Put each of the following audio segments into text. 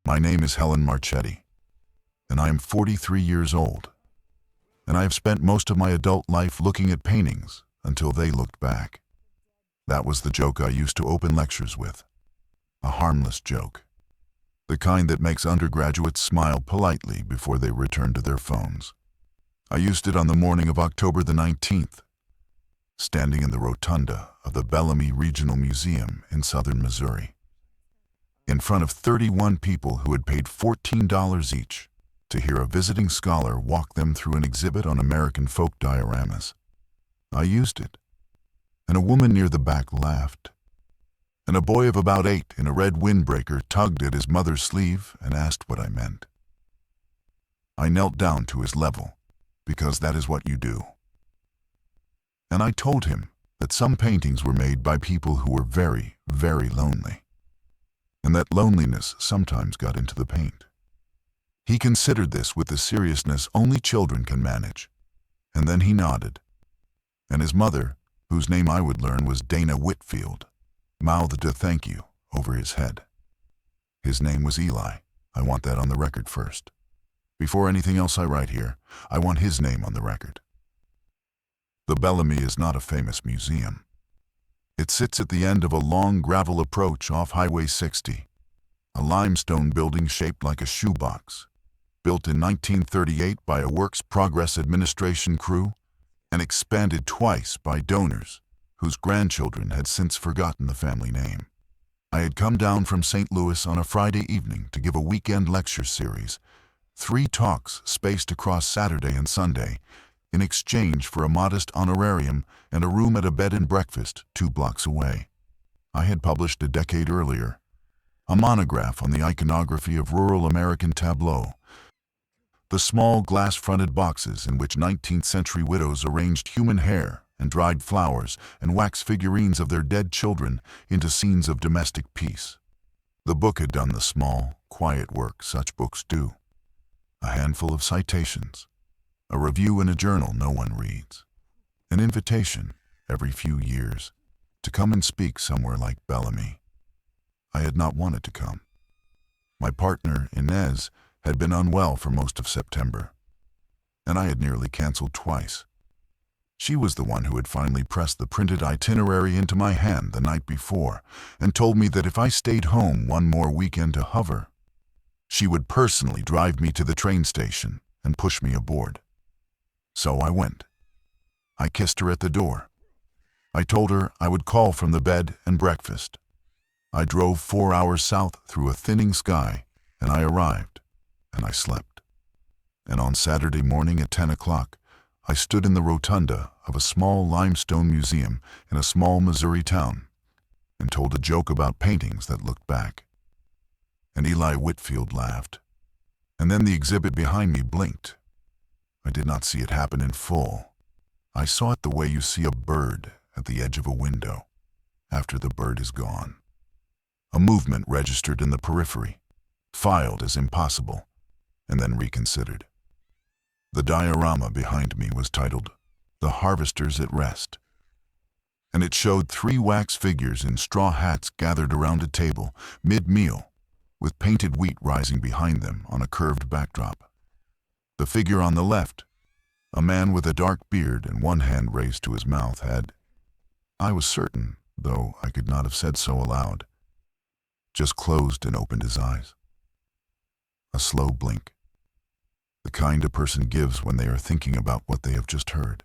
My name is Helen Marchetti, and I am 43 years old, and I have spent most of my adult life looking at paintings until they looked back. That was the joke I used to open lectures with. A harmless joke. The kind that makes undergraduates smile politely before they return to their phones. I used it on the morning of October the 19th, standing in the rotunda of the Bellamy Regional Museum in southern Missouri, in front of 31 people who had paid $14 each to hear a visiting scholar walk them through an exhibit on American folk dioramas. I used it, and a woman near the back laughed, and a boy of about 8 in a red windbreaker tugged at his mother's sleeve and asked what I meant. I knelt down to his level, because that is what you do. And I told him that some paintings were made by people who were very, very lonely, and that loneliness sometimes got into the paint. He considered this with the seriousness only children can manage, and then he nodded, and his mother, whose name I would learn was Dana Whitfield, mouthed a thank you over his head. His name was Eli. I want that on the record first. Before anything else I write here, I want his name on the record. The Bellamy is not a famous museum. It sits at the end of a long gravel approach off Highway 60, a limestone building shaped like a shoebox, built in 1938 by a Works Progress Administration crew and expanded twice by donors whose grandchildren had since forgotten the family name. I had come down from St. Louis on a Friday evening to give a weekend lecture series, 3 talks spaced across Saturday and Sunday, in exchange for a modest honorarium and a room at a bed and breakfast 2 blocks away. I had published a decade earlier a monograph on the iconography of rural American tableau, the small glass-fronted boxes in which 19th-century widows arranged human hair and dried flowers and wax figurines of their dead children into scenes of domestic peace. The book had done the small, quiet work such books do. A handful of citations, a review in a journal no one reads, an invitation, every few years, to come and speak somewhere like Bellamy. I had not wanted to come. My partner, Inez, had been unwell for most of September, and I had nearly canceled twice. She was the one who had finally pressed the printed itinerary into my hand the night before and told me that if I stayed home one more weekend to hover, she would personally drive me to the train station and push me aboard. So I went. I kissed her at the door. I told her I would call from the bed and breakfast. I drove 4 hours south through a thinning sky, and I arrived, and I slept. And on Saturday morning at 10 o'clock, I stood in the rotunda of a small limestone museum in a small Missouri town and told a joke about paintings that looked back. And Eli Whitfield laughed, and then the exhibit behind me blinked. I did not see it happen in full. I saw it the way you see a bird at the edge of a window after the bird is gone. A movement registered in the periphery, filed as impossible, and then reconsidered. The diorama behind me was titled, "The Harvesters at Rest," and it showed 3 wax figures in straw hats gathered around a table, mid-meal, with painted wheat rising behind them on a curved backdrop. The figure on the left, a man with a dark beard and one hand raised to his mouth, had, I was certain, though I could not have said so aloud, just closed and opened his eyes. A slow blink, the kind a person gives when they are thinking about what they have just heard.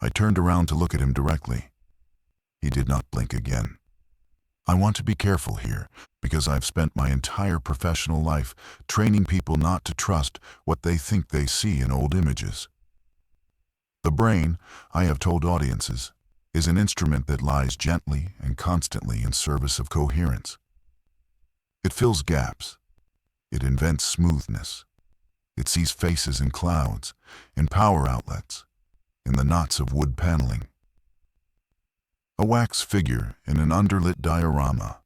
I turned around to look at him directly. He did not blink again. I want to be careful here, because I've spent my entire professional life training people not to trust what they think they see in old images. The brain, I have told audiences, is an instrument that lies gently and constantly in service of coherence. It fills gaps. It invents smoothness. It sees faces in clouds, in power outlets, in the knots of wood paneling. A wax figure in an underlit diorama,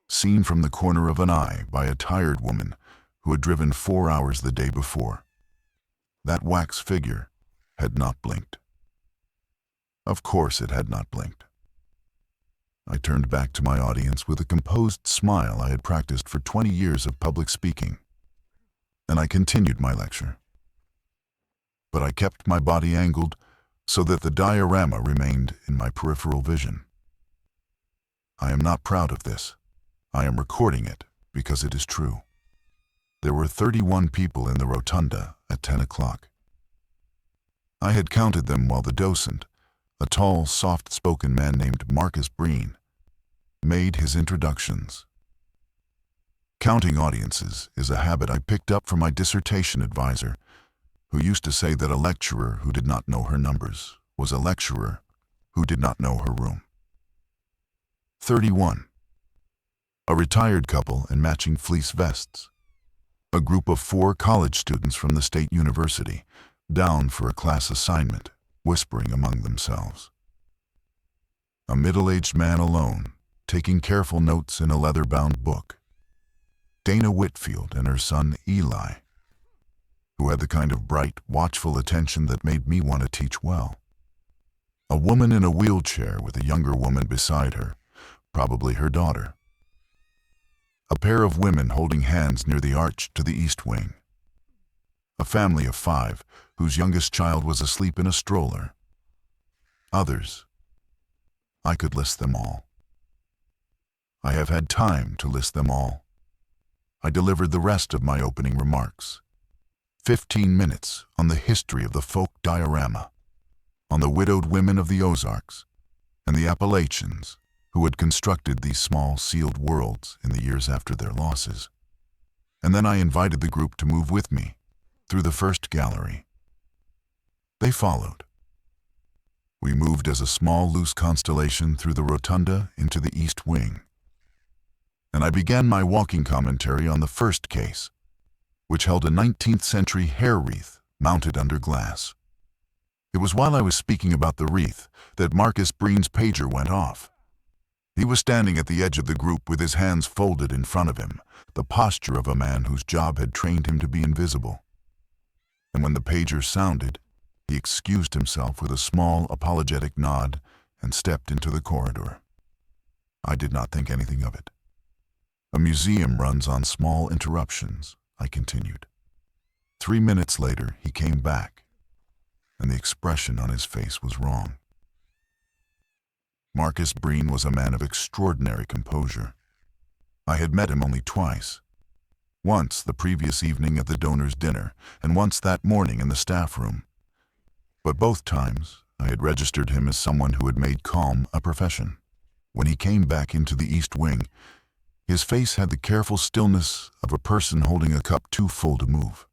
seen from the corner of an eye by a tired woman who had driven 4 hours the day before. That wax figure had not blinked. Of course it had not blinked. I turned back to my audience with a composed smile I had practiced for 20 years of public speaking, and I continued my lecture. But I kept my body angled so that the diorama remained in my peripheral vision. I am not proud of this. I am recording it because it is true. There were 31 people in the rotunda at 10 o'clock. I had counted them while the docent, a tall, soft-spoken man named Marcus Breen, made his introductions. Counting audiences is a habit I picked up from my dissertation advisor, who used to say that a lecturer who did not know her numbers was a lecturer who did not know her room. 31. A retired couple in matching fleece vests. A group of 4 college students from the state university, down for a class assignment, whispering among themselves. A middle-aged man alone, taking careful notes in a leather-bound book. Dana Whitfield and her son Eli, who had the kind of bright, watchful attention that made me want to teach well. A woman in a wheelchair with a younger woman beside her, probably her daughter. A pair of women holding hands near the arch to the east wing. A family of 5, whose youngest child was asleep in a stroller. Others. I could list them all. I have had time to list them all. I delivered the rest of my opening remarks. 15 minutes on the history of the folk diorama, on the widowed women of the Ozarks, and the Appalachians, who had constructed these small sealed worlds in the years after their losses. And then I invited the group to move with me through the first gallery. They followed. We moved as a small loose constellation through the rotunda into the east wing. And I began my walking commentary on the first case, which held a 19th century hair wreath mounted under glass. It was while I was speaking about the wreath that Marcus Breen's pager went off. He was standing at the edge of the group with his hands folded in front of him, the posture of a man whose job had trained him to be invisible. And when the pager sounded, he excused himself with a small, apologetic nod and stepped into the corridor. I did not think anything of it. A museum runs on small interruptions, I continued. 3 minutes later, he came back, and the expression on his face was wrong. Marcus Breen was a man of extraordinary composure. I had met him only twice. Once the previous evening at the donors' dinner, and once that morning in the staff room. But both times I had registered him as someone who had made calm a profession. When he came back into the east wing, his face had the careful stillness of a person holding a cup too full to move.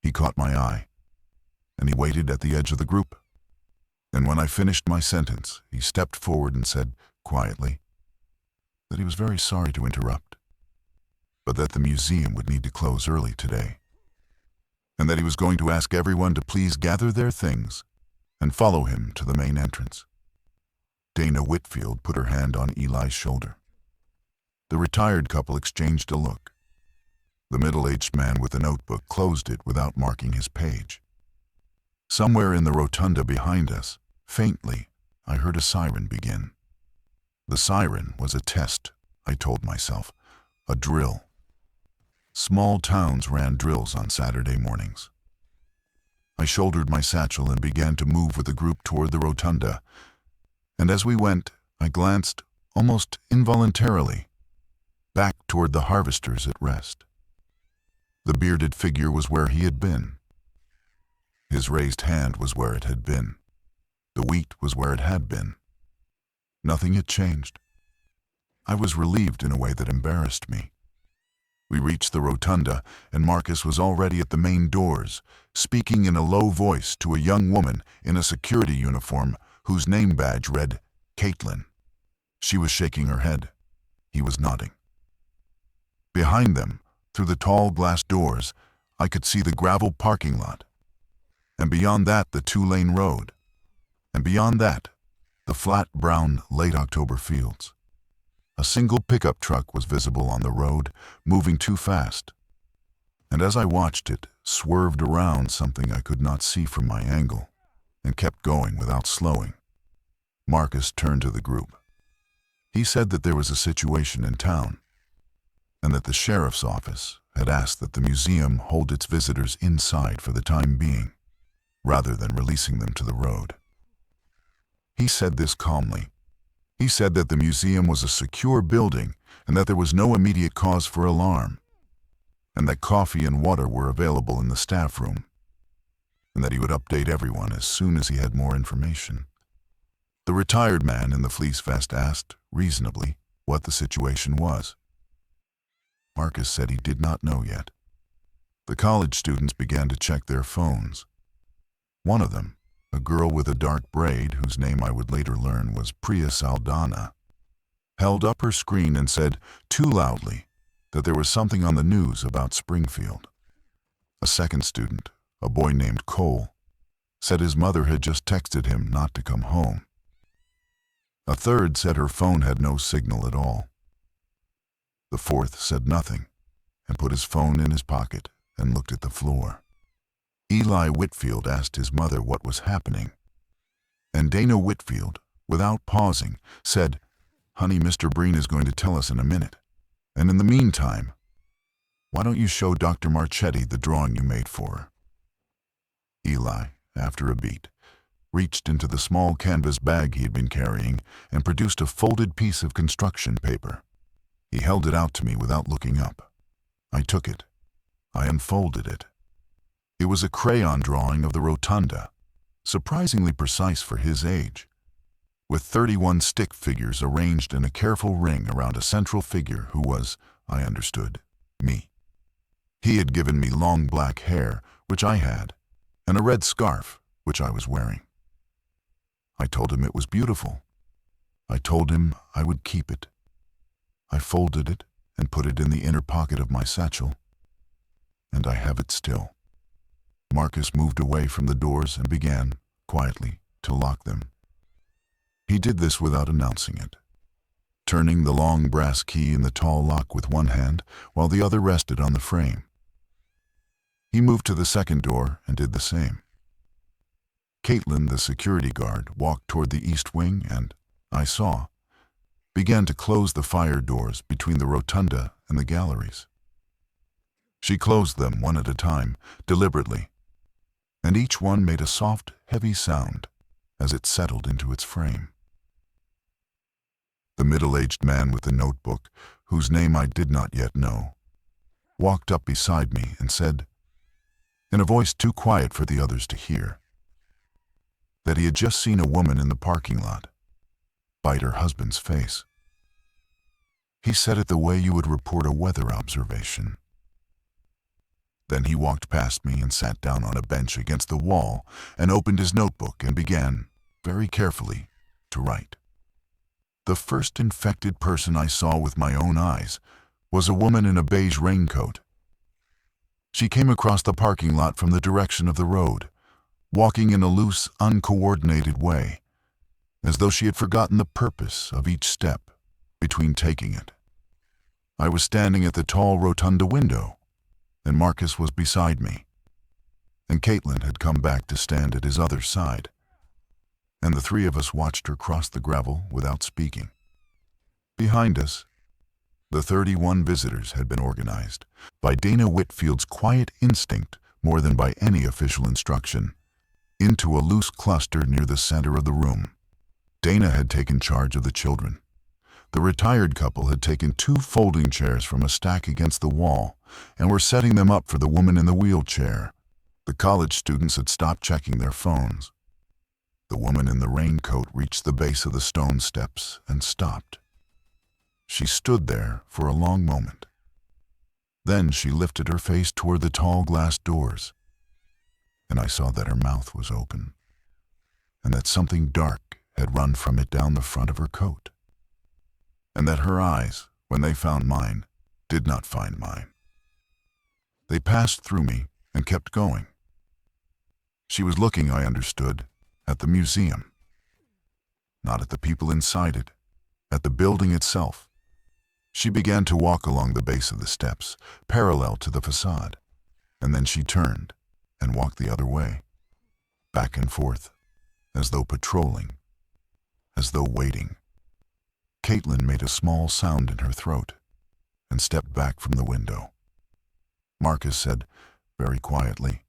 He caught my eye, and he waited at the edge of the group. And when I finished my sentence, he stepped forward and said, quietly, that he was very sorry to interrupt, but that the museum would need to close early today, and that he was going to ask everyone to please gather their things and follow him to the main entrance. Dana Whitfield put her hand on Eli's shoulder. The retired couple exchanged a look. The middle-aged man with the notebook closed it without marking his page. Somewhere in the rotunda behind us, faintly, I heard a siren begin. The siren was a test, I told myself, a drill. Small towns ran drills on Saturday mornings. I shouldered my satchel and began to move with the group toward the rotunda, and as we went, I glanced, almost involuntarily, back toward the harvesters at rest. The bearded figure was where he had been. His raised hand was where it had been. The wheat was where it had been. Nothing had changed. I was relieved in a way that embarrassed me. We reached the rotunda, and Marcus was already at the main doors, speaking in a low voice to a young woman in a security uniform whose name badge read Caitlin. She was shaking her head. He was nodding. Behind them, through the tall glass doors, I could see the gravel parking lot. And beyond that, the 2-lane road. And beyond that, the flat, brown, late October fields. A single pickup truck was visible on the road, moving too fast. And as I watched it, swerved around something I could not see from my angle, and kept going without slowing. Marcus turned to the group. He said that there was a situation in town, and that the sheriff's office had asked that the museum hold its visitors inside for the time being, rather than releasing them to the road. He said this calmly. He said that the museum was a secure building and that there was no immediate cause for alarm, and that coffee and water were available in the staff room, and that he would update everyone as soon as he had more information. The retired man in the fleece vest asked, reasonably, what the situation was. Marcus said he did not know yet. The college students began to check their phones. One of them, a girl with a dark braid whose name I would later learn was Priya Saldana, held up her screen and said, too loudly, that there was something on the news about Springfield. A second student, a boy named Cole, said his mother had just texted him not to come home. A third said her phone had no signal at all. The fourth said nothing and put his phone in his pocket and looked at the floor. Eli Whitfield asked his mother what was happening, and Dana Whitfield, without pausing, said, "Honey, Mr. Breen is going to tell us in a minute. And in the meantime, why don't you show Dr. Marchetti the drawing you made for her?" Eli, after a beat, reached into the small canvas bag he had been carrying and produced a folded piece of construction paper. He held it out to me without looking up. I took it. I unfolded it. It was a crayon drawing of the rotunda, surprisingly precise for his age, with 31 stick figures arranged in a careful ring around a central figure who was, I understood, me. He had given me long black hair, which I had, and a red scarf, which I was wearing. I told him it was beautiful. I told him I would keep it. I folded it and put it in the inner pocket of my satchel, and I have it still. Marcus moved away from the doors and began, quietly, to lock them. He did this without announcing it, turning the long brass key in the tall lock with one hand while the other rested on the frame. He moved to the second door and did the same. Caitlin, the security guard, walked toward the east wing and, I saw, began to close the fire doors between the rotunda and the galleries. She closed them one at a time, deliberately, and each one made a soft, heavy sound as it settled into its frame. The middle-aged man with the notebook, whose name I did not yet know, walked up beside me and said, in a voice too quiet for the others to hear, that he had just seen a woman in the parking lot bite her husband's face. He said it the way you would report a weather observation. Then he walked past me and sat down on a bench against the wall and opened his notebook and began, very carefully, to write. The first infected person I saw with my own eyes was a woman in a beige raincoat. She came across the parking lot from the direction of the road, walking in a loose, uncoordinated way, as though she had forgotten the purpose of each step between taking it. I was standing at the tall rotunda window, and Marcus was beside me, and Caitlin had come back to stand at his other side, and the three of us watched her cross the gravel without speaking. Behind us, the 31 visitors had been organized by Dana Whitfield's quiet instinct more than by any official instruction, into a loose cluster near the center of the room. Dana had taken charge of the children. The retired couple had taken 2 folding chairs from a stack against the wall and were setting them up for the woman in the wheelchair. The college students had stopped checking their phones. The woman in the raincoat reached the base of the stone steps and stopped. She stood there for a long moment. Then she lifted her face toward the tall glass doors, and I saw that her mouth was open, and that something dark had run from it down the front of her coat, and that her eyes, when they found mine, did not find mine. They passed through me and kept going. She was looking, I understood, at the museum, not at the people inside it, at the building itself. She began to walk along the base of the steps, parallel to the facade, and then she turned and walked the other way, back and forth, as though patrolling, as though waiting. Caitlin made a small sound in her throat and stepped back from the window. Marcus said, very quietly,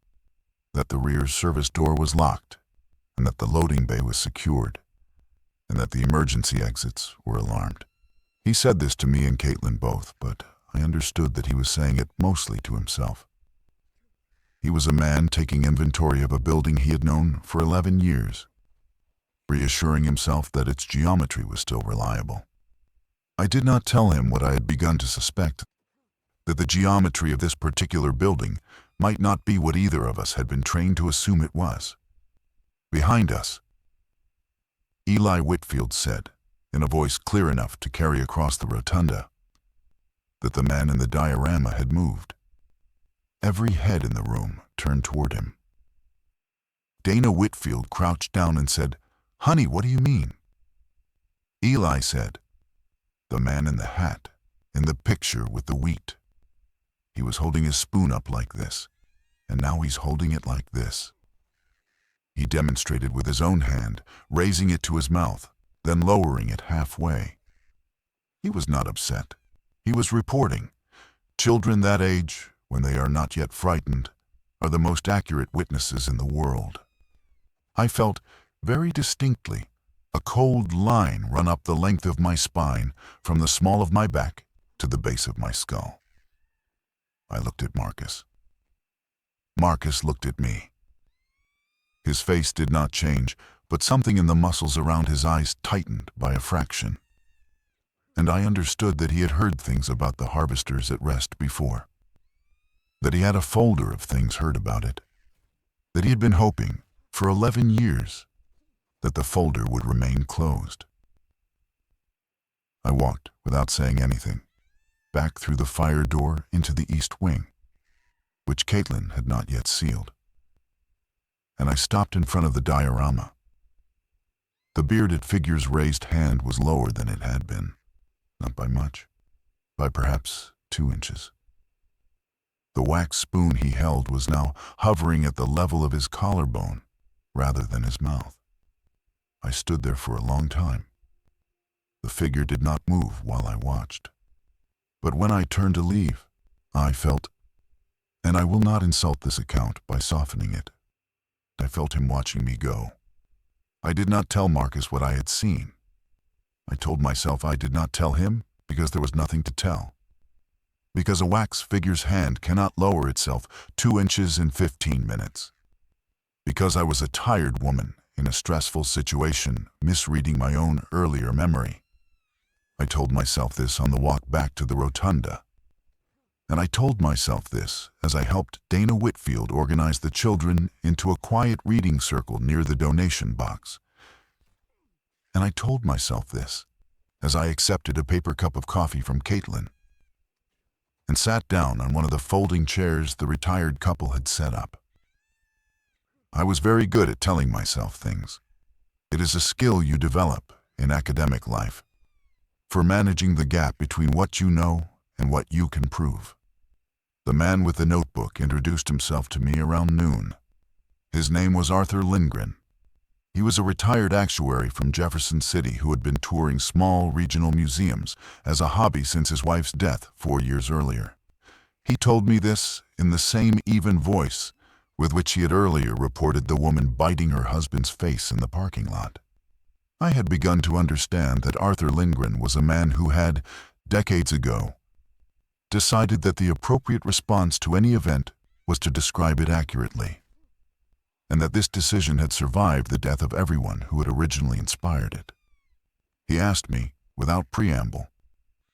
that the rear service door was locked and that the loading bay was secured and that the emergency exits were alarmed. He said this to me and Caitlin both, but I understood that he was saying it mostly to himself. He was a man taking inventory of a building he had known for 11 years, reassuring himself that its geometry was still reliable. I did not tell him what I had begun to suspect, that the geometry of this particular building might not be what either of us had been trained to assume it was. Behind us, Eli Whitfield said, in a voice clear enough to carry across the rotunda, that the man in the diorama had moved. Every head in the room turned toward him. Dana Whitfield crouched down and said, "Honey, what do you mean?" Eli said, "The man in the hat, in the picture with the wheat. He was holding his spoon up like this, and now he's holding it like this." He demonstrated with his own hand, raising it to his mouth, then lowering it halfway. He was not upset. He was reporting. Children that age, when they are not yet frightened, are the most accurate witnesses in the world. I felt, very distinctly, a cold line run up the length of my spine from the small of my back to the base of my skull. I looked at Marcus. Marcus looked at me. His face did not change, but something in the muscles around his eyes tightened by a fraction. And I understood that he had heard things about the harvesters at rest before. That he had a folder of things heard about it. That he had been hoping, for 11 years, that the folder would remain closed. I walked, without saying anything, back through the fire door into the east wing, which Caitlin had not yet sealed. And I stopped in front of the diorama. The bearded figure's raised hand was lower than it had been, not by much, by perhaps 2 inches. The wax spoon he held was now hovering at the level of his collarbone rather than his mouth. I stood there for a long time. The figure did not move while I watched. But when I turned to leave, I felt, and I will not insult this account by softening it, I felt him watching me go. I did not tell Marcus what I had seen. I told myself I did not tell him because there was nothing to tell. Because a wax figure's hand cannot lower itself 2 inches in 15 minutes. Because I was a tired woman in a stressful situation, misreading my own earlier memory. I told myself this on the walk back to the rotunda. And I told myself this as I helped Dana Whitfield organize the children into a quiet reading circle near the donation box. And I told myself this as I accepted a paper cup of coffee from Caitlin and sat down on one of the folding chairs the retired couple had set up. I was very good at telling myself things. It is a skill you develop in academic life for managing the gap between what you know and what you can prove. The man with the notebook introduced himself to me around noon. His name was Arthur Lindgren. He was a retired actuary from Jefferson City who had been touring small regional museums as a hobby since his wife's death 4 years earlier. He told me this in the same even voice with which he had earlier reported the woman biting her husband's face in the parking lot. I had begun to understand that Arthur Lindgren was a man who had, decades ago, decided that the appropriate response to any event was to describe it accurately, and that this decision had survived the death of everyone who had originally inspired it. He asked me, without preamble,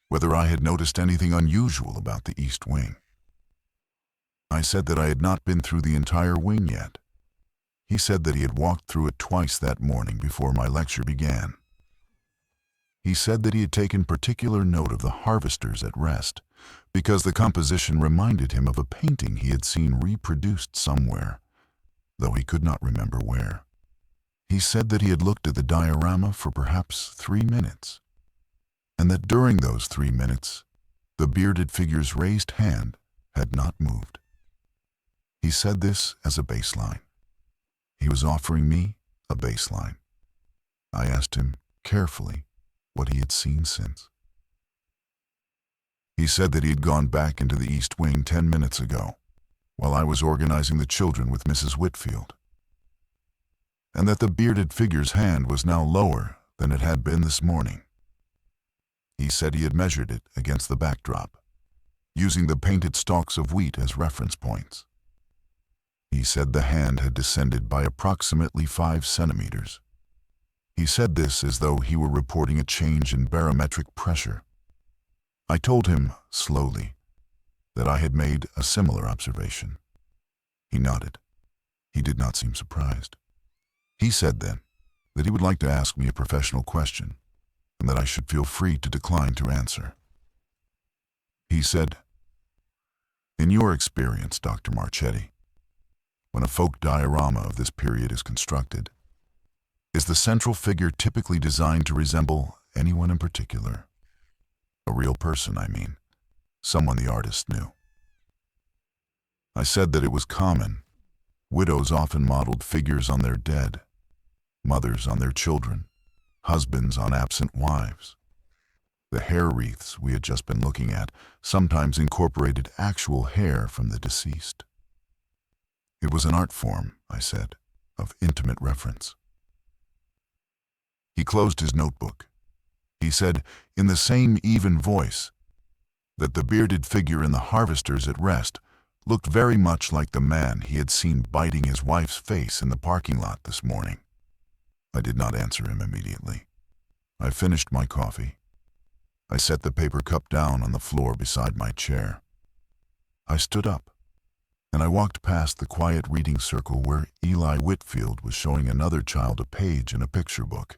whether I had noticed anything unusual about the East Wing. I said that I had not been through the entire wing yet. He said that he had walked through it twice that morning before my lecture began. He said that he had taken particular note of the harvesters at rest, because the composition reminded him of a painting he had seen reproduced somewhere, though he could not remember where. He said that he had looked at the diorama for perhaps 3 minutes, and that during those 3 minutes, the bearded figure's raised hand had not moved. He said this as a baseline. He was offering me a baseline. I asked him, carefully, what he had seen since. He said that he had gone back into the East Wing 10 minutes ago, while I was organizing the children with Mrs. Whitfield, and that the bearded figure's hand was now lower than it had been this morning. He said he had measured it against the backdrop, using the painted stalks of wheat as reference points. He said the hand had descended by approximately 5 centimeters. He said this as though he were reporting a change in barometric pressure. I told him, slowly, that I had made a similar observation. He nodded. He did not seem surprised. He said then that he would like to ask me a professional question, and that I should feel free to decline to answer. He said, "In your experience, Dr. Marchetti, when a folk diorama of this period is constructed, is the central figure typically designed to resemble anyone in particular? A real person, I mean, someone the artist knew." I said that it was common. Widows often modeled figures on their dead, mothers on their children, husbands on absent wives. The hair wreaths we had just been looking at sometimes incorporated actual hair from the deceased. It was an art form, I said, of intimate reference. He closed his notebook. He said, in the same even voice, that the bearded figure in the Harvesters at Rest looked very much like the man he had seen biting his wife's face in the parking lot this morning. I did not answer him immediately. I finished my coffee. I set the paper cup down on the floor beside my chair. I stood up, and I walked past the quiet reading circle where Eli Whitfield was showing another child a page in a picture book.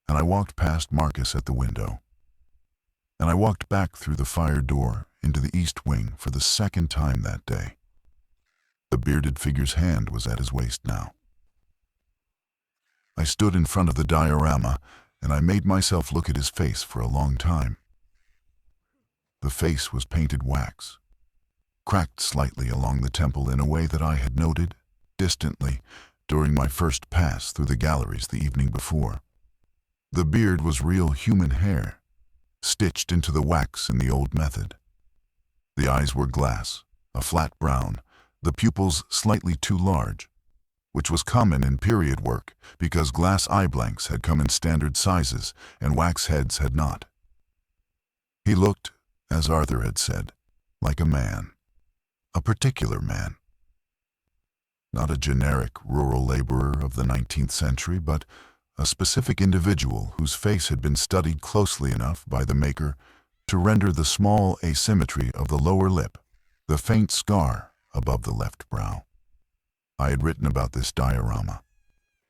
And I walked past Marcus at the window. And I walked back through the fire door into the East Wing for the second time that day. The bearded figure's hand was at his waist now. I stood in front of the diorama, and I made myself look at his face for a long time. The face was painted wax, cracked slightly along the temple in a way that I had noted, distantly, during my first pass through the galleries the evening before. The beard was real human hair, stitched into the wax in the old method. The eyes were glass, a flat brown, the pupils slightly too large, which was common in period work because glass eye blanks had come in standard sizes and wax heads had not. He looked, as Arthur had said, like a man, a particular man. Not a generic rural laborer of the 19th century, but a specific individual whose face had been studied closely enough by the maker to render the small asymmetry of the lower lip, the faint scar above the left brow. I had written about this diorama.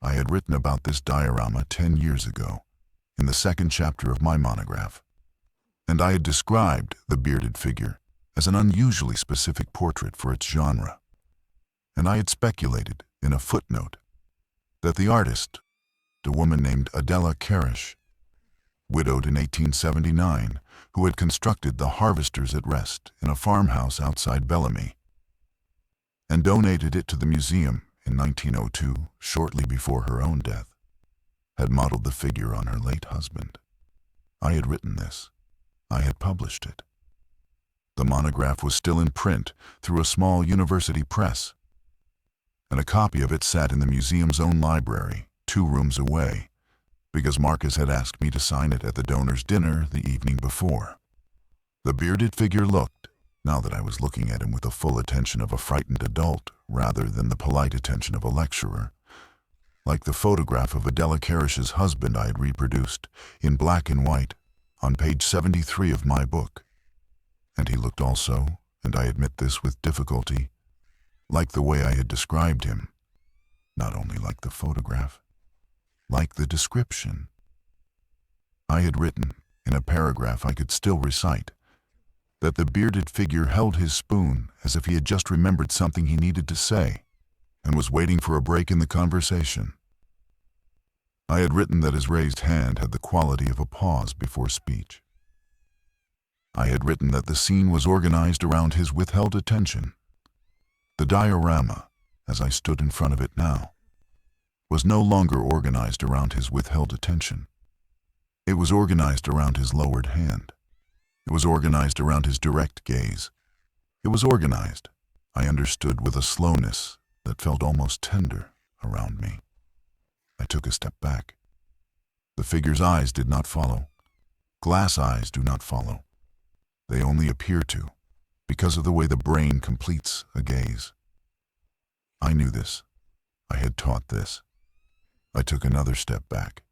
I had written about this diorama 10 years ago, in the second chapter of my monograph, and I had described the bearded figure as an unusually specific portrait for its genre, and I had speculated in a footnote that the artist, a woman named Adela Karish, widowed in 1879, who had constructed the Harvesters at Rest in a farmhouse outside Bellamy, and donated it to the museum in 1902, shortly before her own death, had modeled the figure on her late husband. I had written this. I had published it. The monograph was still in print through a small university press, and a copy of it sat in the museum's own library, 2 rooms away, because Marcus had asked me to sign it at the donors' dinner the evening before. The bearded figure looked, now that I was looking at him with the full attention of a frightened adult rather than the polite attention of a lecturer, like the photograph of Adela Karish's husband I had reproduced, in black and white, on page 73 of my book. And he looked also, and I admit this with difficulty, like the way I had described him, not only like the photograph, like the description. I had written, in a paragraph I could still recite, that the bearded figure held his spoon as if he had just remembered something he needed to say, and was waiting for a break in the conversation. I had written that his raised hand had the quality of a pause before speech. I had written that the scene was organized around his withheld attention. The diorama, as I stood in front of it now, was no longer organized around his withheld attention. It was organized around his lowered hand. It was organized around his direct gaze. It was organized, I understood, with a slowness that felt almost tender around me. I took a step back. The figure's eyes did not follow. Glass eyes do not follow. They only appear to, because of the way the brain completes a gaze. I knew this. I had taught this. I took another step back,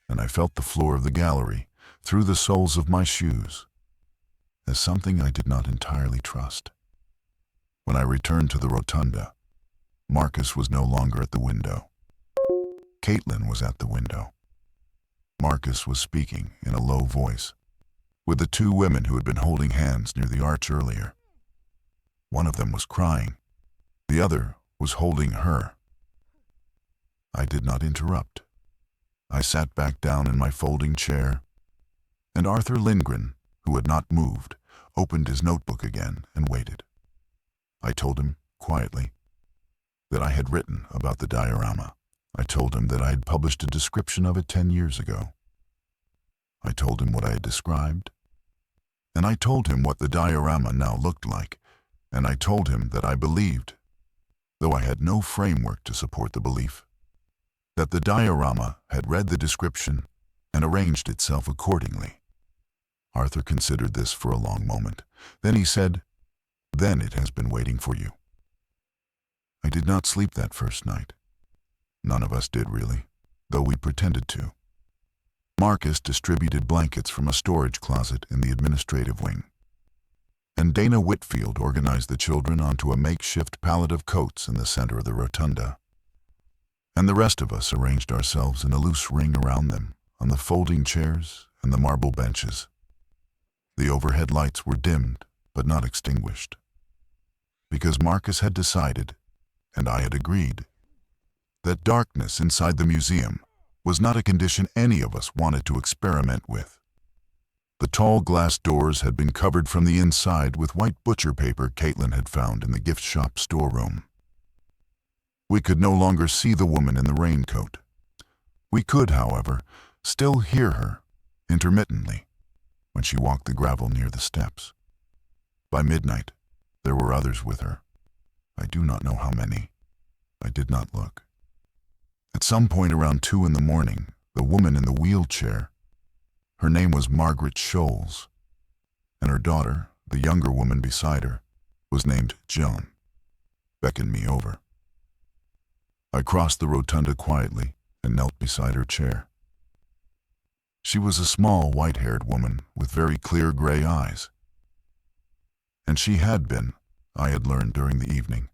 and I felt the floor of the gallery through the soles of my shoes as something I did not entirely trust. When I returned to the rotunda, Marcus was no longer at the window. Caitlin was at the window. Marcus was speaking in a low voice with the two women who had been holding hands near the arch earlier. One of them was crying. The other was holding her. I did not interrupt. I sat back down in my folding chair, and Arthur Lindgren, who had not moved, opened his notebook again and waited. I told him, quietly, that I had written about the diorama. I told him that I had published a description of it 10 years ago. I told him what I had described, and I told him what the diorama now looked like, and I told him that I believed, though I had no framework to support the belief, that the diorama had read the description and arranged itself accordingly. Arthur considered this for a long moment. Then he said, "Then it has been waiting for you." I did not sleep that first night. None of us did really, though we pretended to. Marcus distributed blankets from a storage closet in the administrative wing, and Dana Whitfield organized the children onto a makeshift pallet of coats in the center of the rotunda. And the rest of us arranged ourselves in a loose ring around them, on the folding chairs and the marble benches. The overhead lights were dimmed, but not extinguished, because Marcus had decided, and I had agreed, that darkness inside the museum was not a condition any of us wanted to experiment with. The tall glass doors had been covered from the inside with white butcher paper Caitlin had found in the gift shop storeroom. We could no longer see the woman in the raincoat. We could, however, still hear her, intermittently, when she walked the gravel near the steps. By midnight, there were others with her. I do not know how many. I did not look. At some point around 2 in the morning, the woman in the wheelchair, her name was Margaret Scholes, and her daughter, the younger woman beside her, was named Joan, beckoned me over. I crossed the rotunda quietly and knelt beside her chair. She was a small, white-haired woman with very clear gray eyes. And she had been, I had learned during the evening,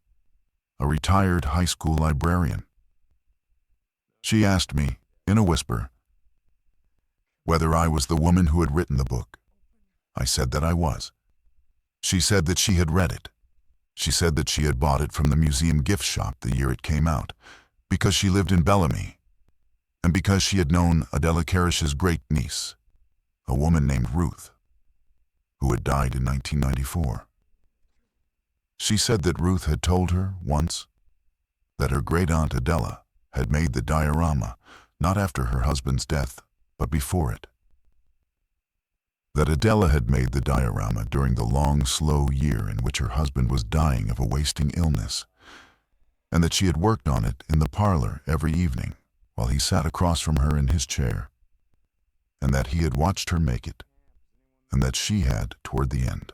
a retired high school librarian. She asked me, in a whisper, whether I was the woman who had written the book. I said that I was. She said that she had read it. She said that she had bought it from the museum gift shop the year it came out, because she lived in Bellamy, and because she had known Adela Karish's great-niece, a woman named Ruth, who had died in 1994. She said that Ruth had told her, once, that her great-aunt Adela had made the diorama, not after her husband's death, but before it. That Adela had made the diorama during the long, slow year in which her husband was dying of a wasting illness, and that she had worked on it in the parlor every evening while he sat across from her in his chair, and that he had watched her make it, and that she had, toward the end,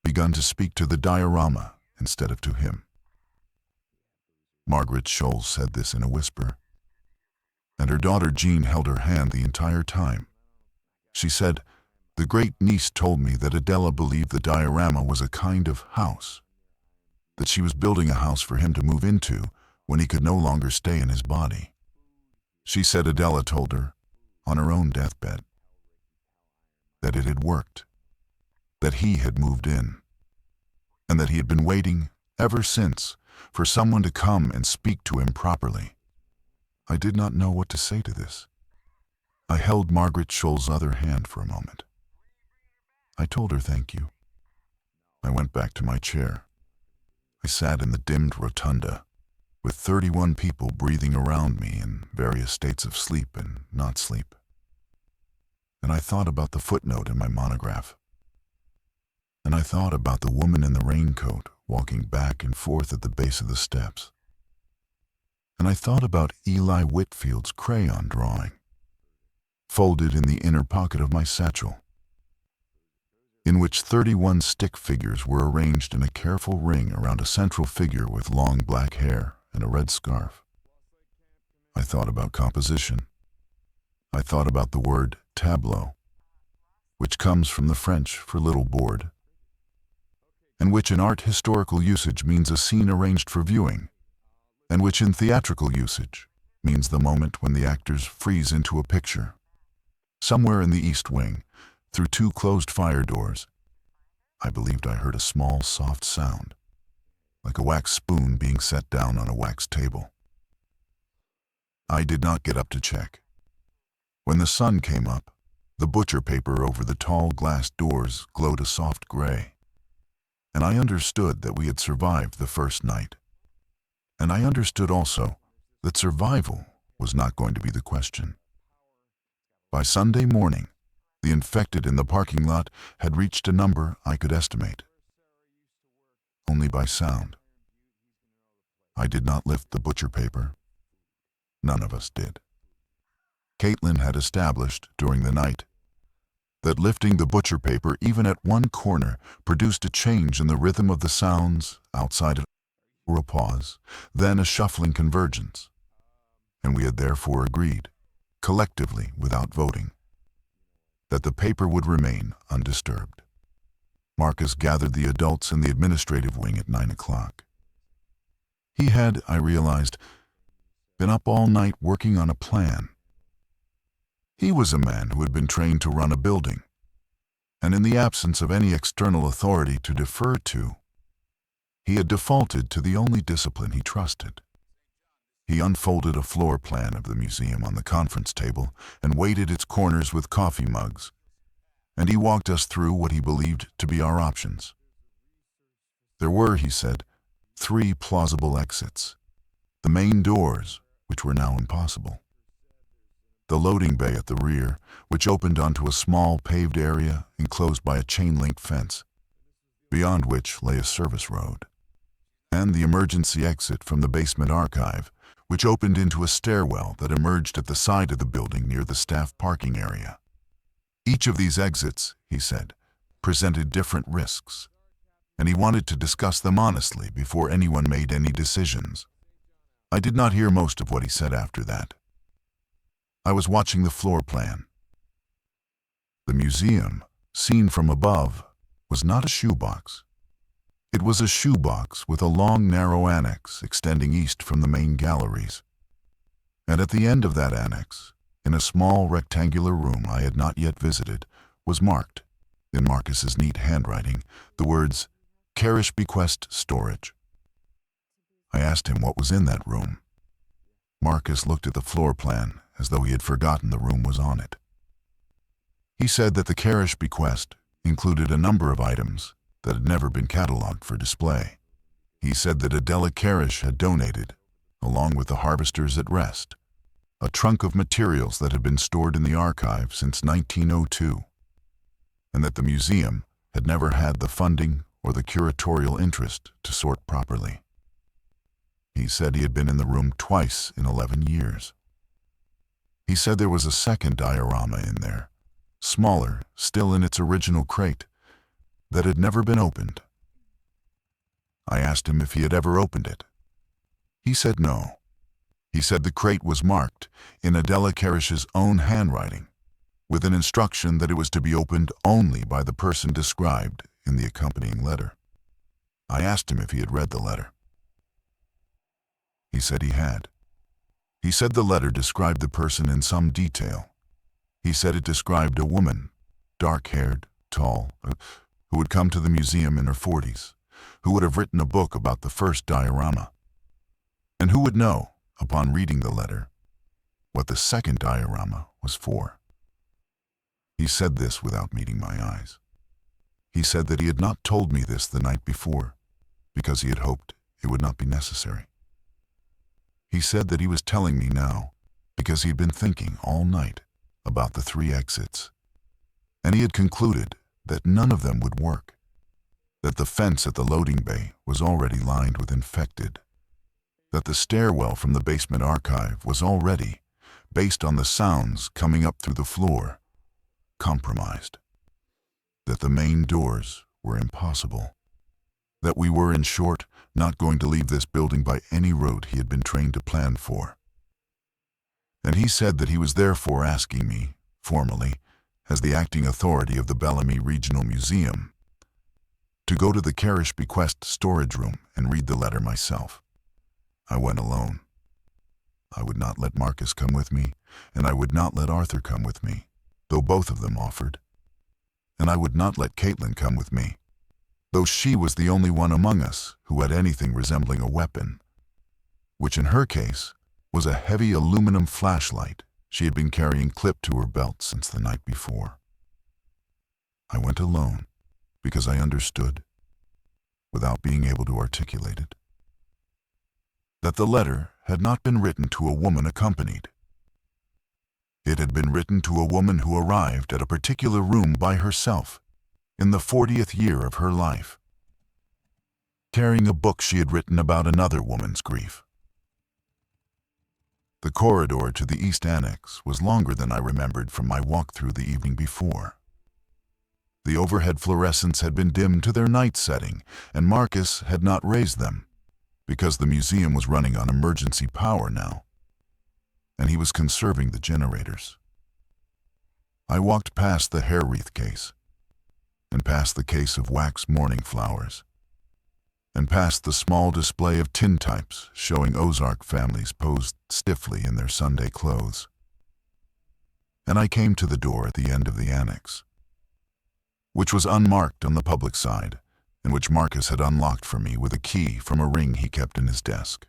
begun to speak to the diorama instead of to him. Margaret Scholes said this in a whisper, and her daughter Jean held her hand the entire time. She said, "The great-niece told me that Adela believed the diorama was a kind of house, that she was building a house for him to move into when he could no longer stay in his body. She said Adela told her, on her own deathbed, that it had worked, that he had moved in, and that he had been waiting, ever since, for someone to come and speak to him properly." I did not know what to say to this. I held Margaret Scholes' other hand for a moment. I told her thank you. I went back to my chair. I sat in the dimmed rotunda, with 31 people breathing around me in various states of sleep and not sleep. And I thought about the footnote in my monograph. And I thought about the woman in the raincoat walking back and forth at the base of the steps. And I thought about Eli Whitfield's crayon drawing, folded in the inner pocket of my satchel, in which 31 stick figures were arranged in a careful ring around a central figure with long black hair and a red scarf. I thought about composition. I thought about the word tableau, which comes from the French for little board, and which in art historical usage means a scene arranged for viewing, and which in theatrical usage means the moment when the actors freeze into a picture. Somewhere in the East Wing, through 2 closed fire doors, I believed I heard a small, soft sound, like a wax spoon being set down on a wax table. I did not get up to check. When the sun came up, the butcher paper over the tall glass doors glowed a soft gray, and I understood that we had survived the first night. And I understood also that survival was not going to be the question. By Sunday morning, the infected in the parking lot had reached a number I could estimate. Only by sound. I did not lift the butcher paper. None of us did. Caitlin had established during the night that lifting the butcher paper even at one corner produced a change in the rhythm of the sounds outside of or a pause, then a shuffling convergence. And we had therefore agreed, collectively without voting, that the paper would remain undisturbed. Marcus gathered the adults in the administrative wing at 9 o'clock. He had, I realized, been up all night working on a plan. He was a man who had been trained to run a building, and in the absence of any external authority to defer to, he had defaulted to the only discipline he trusted. He unfolded a floor plan of the museum on the conference table and weighted its corners with coffee mugs, and he walked us through what he believed to be our options. There were, he said, 3 plausible exits. The main doors, which were now impossible. The loading bay at the rear, which opened onto a small paved area enclosed by a chain-link fence, beyond which lay a service road. And the emergency exit from the basement archive, which opened into a stairwell that emerged at the side of the building near the staff parking area. Each of these exits, he said, presented different risks, and he wanted to discuss them honestly before anyone made any decisions. I did not hear most of what he said after that. I was watching the floor plan. The museum, seen from above, was not a shoebox. It was a shoebox with a long, narrow annex extending east from the main galleries. And at the end of that annex, in a small rectangular room I had not yet visited, was marked, in Marcus's neat handwriting, the words, "Carish Bequest Storage." I asked him what was in that room. Marcus looked at the floor plan as though he had forgotten the room was on it. He said that the Carish bequest included a number of items that had never been catalogued for display. He said that Adela Carish had donated, along with the Harvesters at Rest, a trunk of materials that had been stored in the archive since 1902, and that the museum had never had the funding or the curatorial interest to sort properly. He said he had been in the room twice in 11 years. He said there was a second diorama in there, smaller, still in its original crate, that had never been opened. I asked him if he had ever opened it. He said no. He said the crate was marked in Adela Carish's own handwriting, with an instruction that it was to be opened only by the person described in the accompanying letter. I asked him if he had read the letter. He said he had. He said the letter described the person in some detail. He said it described a woman, dark-haired, tall, who would come to the museum in her 40s, who would have written a book about the first diorama, and who would know, upon reading the letter, what the second diorama was for. He said this without meeting my eyes. He said that he had not told me this the night before, because he had hoped it would not be necessary. He said that he was telling me now because he had been thinking all night about the 3 exits and he had concluded that none of them would work, that the fence at the loading bay was already lined with infected, that the stairwell from the basement archive was already, based on the sounds coming up through the floor, compromised, that the main doors were impossible, that we were, in short, not going to leave this building by any road he had been trained to plan for. And he said that he was therefore asking me, formally, as the acting authority of the Bellamy Regional Museum, to go to the Carish Bequest storage room and read the letter myself. I went alone. I would not let Marcus come with me, and I would not let Arthur come with me, though both of them offered. And I would not let Caitlin come with me, though she was the only one among us who had anything resembling a weapon, which in her case was a heavy aluminum flashlight she had been carrying clipped to her belt since the night before. I went alone because I understood, without being able to articulate it, that the letter had not been written to a woman accompanied. It had been written to a woman who arrived at a particular room by herself, in the 40th year of her life, carrying a book she had written about another woman's grief. The corridor to the East Annex was longer than I remembered from my walk through the evening before. The overhead fluorescents had been dimmed to their night setting, and Marcus had not raised them, because the museum was running on emergency power now, and he was conserving the generators. I walked past the hair wreath case, and past the case of wax mourning flowers, and past the small display of tintypes showing Ozark families posed stiffly in their Sunday clothes. And I came to the door at the end of the annex, which was unmarked on the public side, and which Marcus had unlocked for me with a key from a ring he kept in his desk.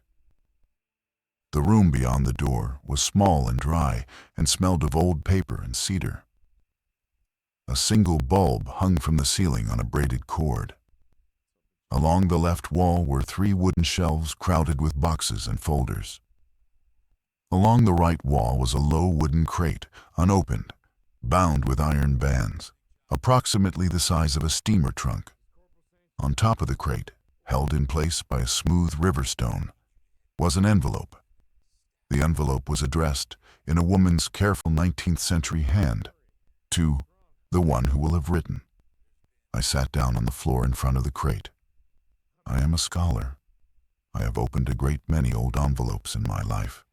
The room beyond the door was small and dry, and smelled of old paper and cedar. A single bulb hung from the ceiling on a braided cord. Along the left wall were 3 wooden shelves crowded with boxes and folders. Along the right wall was a low wooden crate, unopened, bound with iron bands, approximately the size of a steamer trunk. On top of the crate, held in place by a smooth river stone, was an envelope. The envelope was addressed, in a woman's careful 19th century hand, to the one who will have written. I sat down on the floor in front of the crate. I am a scholar. I have opened a great many old envelopes in my life.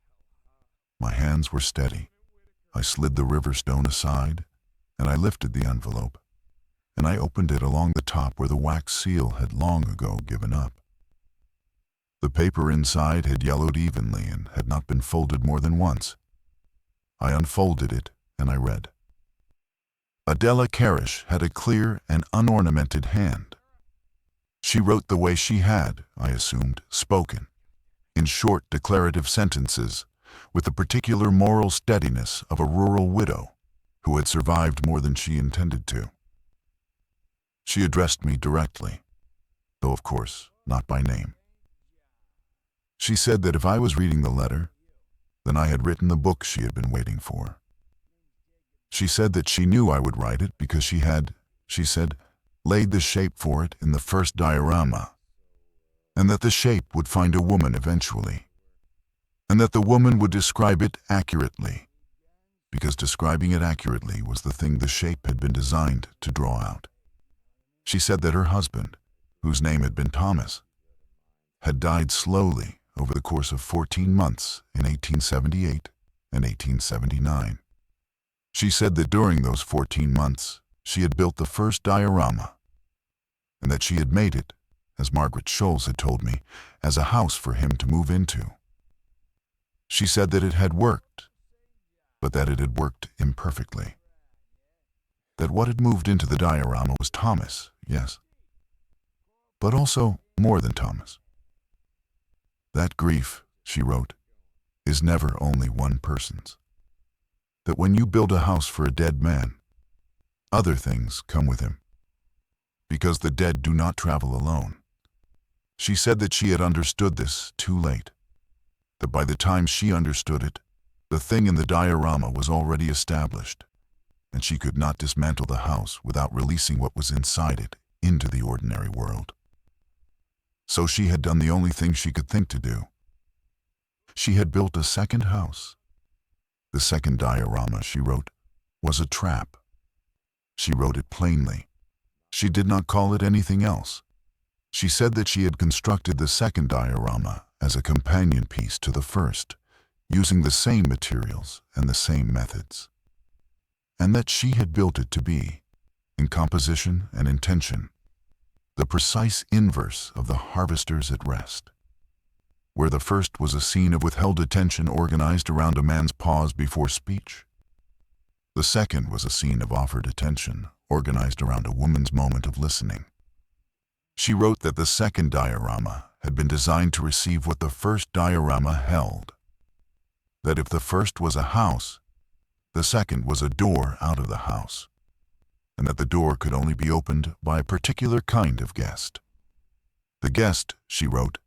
My hands were steady. I slid the river stone aside, and I lifted the envelope, and I opened it along the top where the wax seal had long ago given up. The paper inside had yellowed evenly and had not been folded more than once. I unfolded it, and I read. Adela Carish had a clear and unornamented hand. She wrote the way she had, I assumed, spoken, in short declarative sentences, with the particular moral steadiness of a rural widow who had survived more than she intended to. She addressed me directly, though of course not by name. She said that if I was reading the letter, then I had written the book she had been waiting for. She said that she knew I would write it because she had, she said, laid the shape for it in the first diorama, and that the shape would find a woman eventually, and that the woman would describe it accurately, because describing it accurately was the thing the shape had been designed to draw out. She said that her husband, whose name had been Thomas, had died slowly over the course of 14 months in 1878 and 1879. She said that during those 14 months, she had built the first diorama, and that she had made it, as Margaret Scholes had told me, as a house for him to move into. She said that it had worked, but that it had worked imperfectly. That what had moved into the diorama was Thomas, yes, but also more than Thomas. That grief, she wrote, is never only one person's. That when you build a house for a dead man, other things come with him, because the dead do not travel alone. She said that she had understood this too late, that by the time she understood it, the thing in the diorama was already established, and she could not dismantle the house without releasing what was inside it into the ordinary world. So she had done the only thing she could think to do. She had built a second house. The second diorama, she wrote, was a trap. She wrote it plainly. She did not call it anything else. She said that she had constructed the second diorama as a companion piece to the first, using the same materials and the same methods, and that she had built it to be, in composition and intention, the precise inverse of the Harvesters at Rest, where the first was a scene of withheld attention organized around a man's pause before speech. The second was a scene of offered attention organized around a woman's moment of listening. She wrote that the second diorama had been designed to receive what the first diorama held. That if the first was a house, the second was a door out of the house, and that the door could only be opened by a particular kind of guest. The guest, she wrote,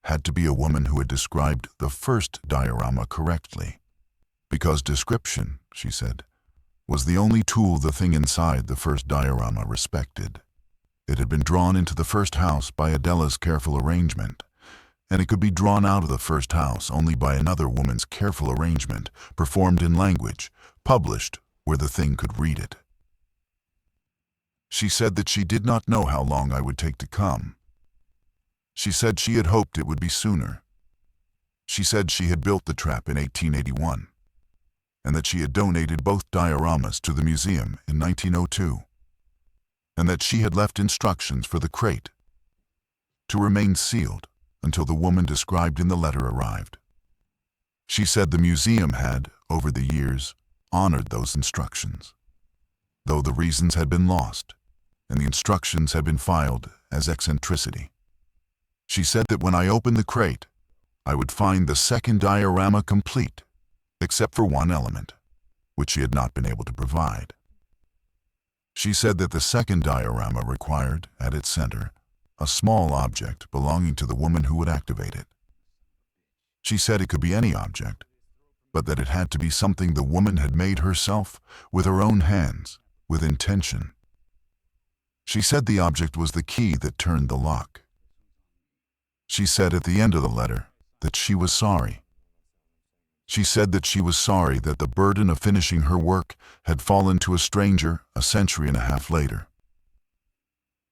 had to be a woman who had described the first diorama correctly, because description, she said, was the only tool the thing inside the first diorama respected. It had been drawn into the first house by Adela's careful arrangement, and it could be drawn out of the first house only by another woman's careful arrangement, performed in language, published where the thing could read it. She said that she did not know how long I would take to come. She said she had hoped it would be sooner. She said she had built the trap in 1881, and that she had donated both dioramas to the museum in 1902, and that she had left instructions for the crate to remain sealed until the woman described in the letter arrived. She said the museum had, over the years, honored those instructions, though the reasons had been lost, and the instructions had been filed as eccentricity. She said that when I opened the crate, I would find the second diorama complete, except for one element, which she had not been able to provide. She said that the second diorama required, at its center, a small object belonging to the woman who would activate it. She said it could be any object, but that it had to be something the woman had made herself, with her own hands, with intention. She said the object was the key that turned the lock. She said at the end of the letter that she was sorry. She said that she was sorry that the burden of finishing her work had fallen to a stranger a century and a half later.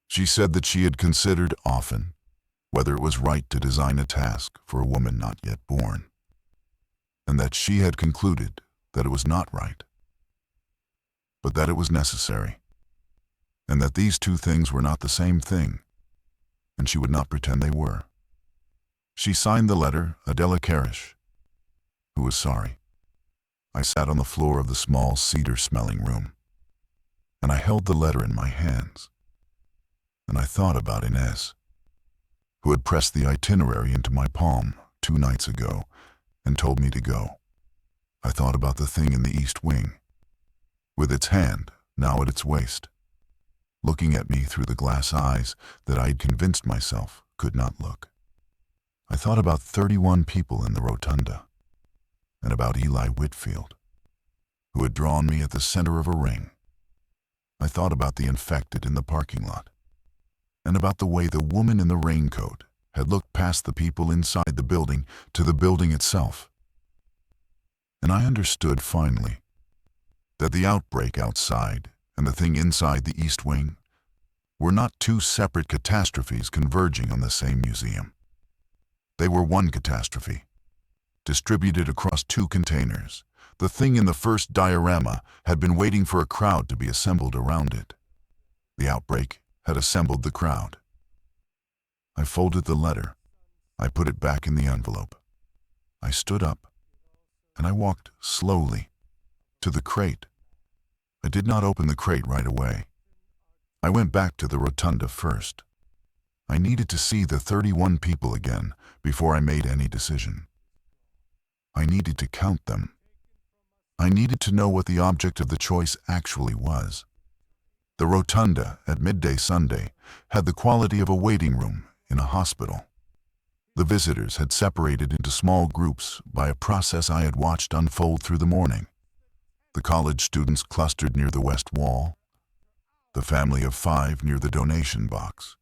She said that she had considered often whether it was right to design a task for a woman not yet born, and that she had concluded that it was not right, but that it was necessary, and that these two things were not the same thing, and she would not pretend they were. She signed the letter Adela Karish, who was sorry. I sat on the floor of the small cedar-smelling room, and I held the letter in my hands, and I thought about Inez, who had pressed the itinerary into my palm 2 nights ago and told me to go. I thought about the thing in the east wing, with its hand now at its waist, looking at me through the glass eyes that I had convinced myself could not look. I thought about 31 people in the rotunda, and about Eli Whitfield, who had drawn me at the center of a ring. I thought about the infected in the parking lot, and about the way the woman in the raincoat had looked past the people inside the building to the building itself. And I understood finally that the outbreak outside and the thing inside the east wing were not 2 separate catastrophes converging on the same museum. They were one catastrophe, distributed across 2 containers. The thing in the first diorama had been waiting for a crowd to be assembled around it. The outbreak had assembled the crowd. I folded the letter. I put it back in the envelope. I stood up, and I walked slowly to the crate. I did not open the crate right away. I went back to the rotunda first. I needed to see the 31 people again before I made any decision. I needed to count them. I needed to know what the object of the choice actually was. The rotunda at midday Sunday had the quality of a waiting room in a hospital. The visitors had separated into small groups by a process I had watched unfold through the morning. The college students clustered near the west wall, the family of 5 near the donation box,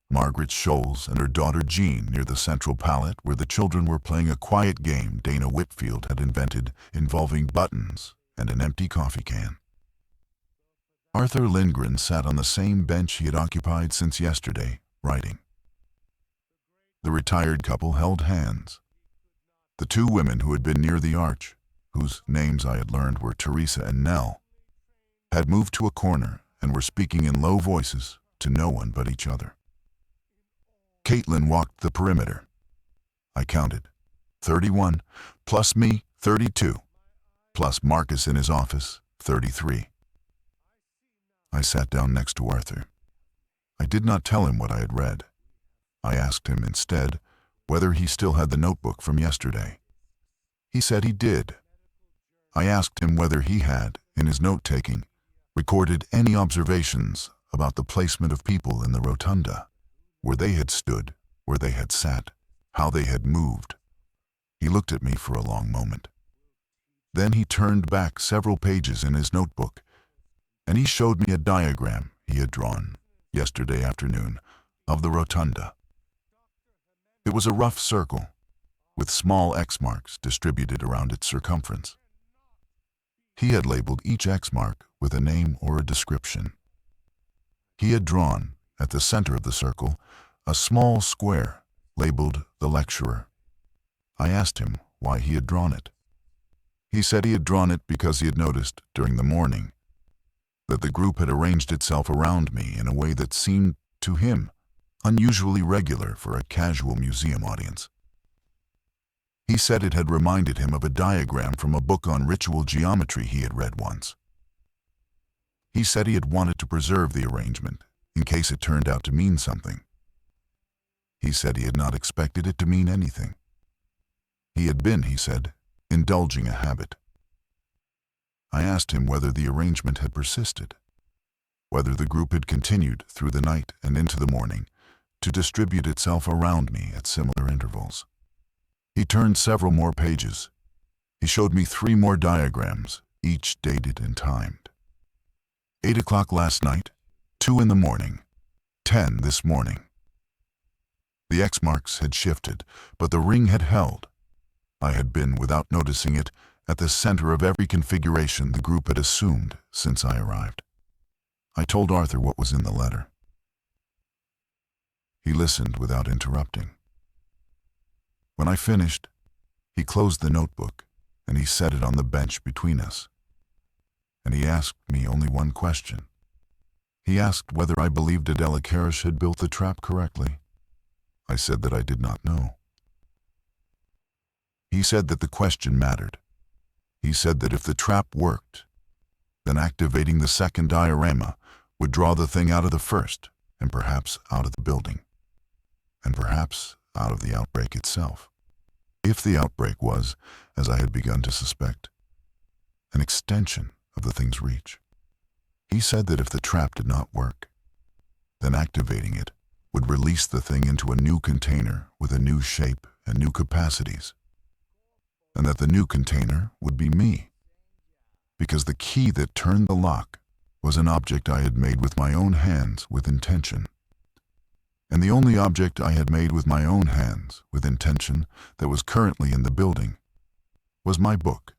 Margaret Scholes and her daughter Jean near the central pallet where the children were playing a quiet game Dana Whitfield had invented involving buttons and an empty coffee can. Arthur Lindgren sat on the same bench he had occupied since yesterday, writing. The retired couple held hands. The 2 women who had been near the arch, whose names I had learned were Teresa and Nell, had moved to a corner and were speaking in low voices to no one but each other. Caitlin walked the perimeter. I counted. 31, plus me, 32, plus Marcus in his office, 33. I sat down next to Arthur. I did not tell him what I had read. I asked him instead whether he still had the notebook from yesterday. He said he did. I asked him whether he had, in his note-taking, recorded any observations about the placement of people in the rotunda, where they had stood, where they had sat, how they had moved. He looked at me for a long moment. Then he turned back several pages in his notebook, and he showed me a diagram he had drawn yesterday afternoon of the rotunda. It was a rough circle, with small X marks distributed around its circumference. He had labeled each X mark with a name or a description. He had drawn, at the center of the circle, a small square labeled the lecturer. I asked him why he had drawn it. He said he had drawn it because he had noticed, during the morning, that the group had arranged itself around me in a way that seemed, to him, unusually regular for a casual museum audience. He said it had reminded him of a diagram from a book on ritual geometry he had read once. He said he had wanted to preserve the arrangement in case it turned out to mean something. He said he had not expected it to mean anything. He had been, he said, indulging a habit. I asked him whether the arrangement had persisted, whether the group had continued through the night and into the morning to distribute itself around me at similar intervals. He turned several more pages. He showed me 3 more diagrams, each dated and timed. 8 o'clock last night, 2 in the morning, 10 this morning. The X marks had shifted, but the ring had held. I had been, without noticing it, at the center of every configuration the group had assumed since I arrived. I told Arthur what was in the letter. He listened without interrupting. When I finished, he closed the notebook and he set it on the bench between us. And he asked me only one question. He asked whether I believed Adela Karish had built the trap correctly. I said that I did not know. He said that the question mattered. He said that if the trap worked, then activating the second diorama would draw the thing out of the first, and perhaps out of the building, and perhaps out of the outbreak itself. If the outbreak was, as I had begun to suspect, an extension of the thing's reach. He said that if the trap did not work, then activating it would release the thing into a new container with a new shape and new capacities, and that the new container would be me, because the key that turned the lock was an object I had made with my own hands with intention. And the only object I had made with my own hands with intention that was currently in the building was my book.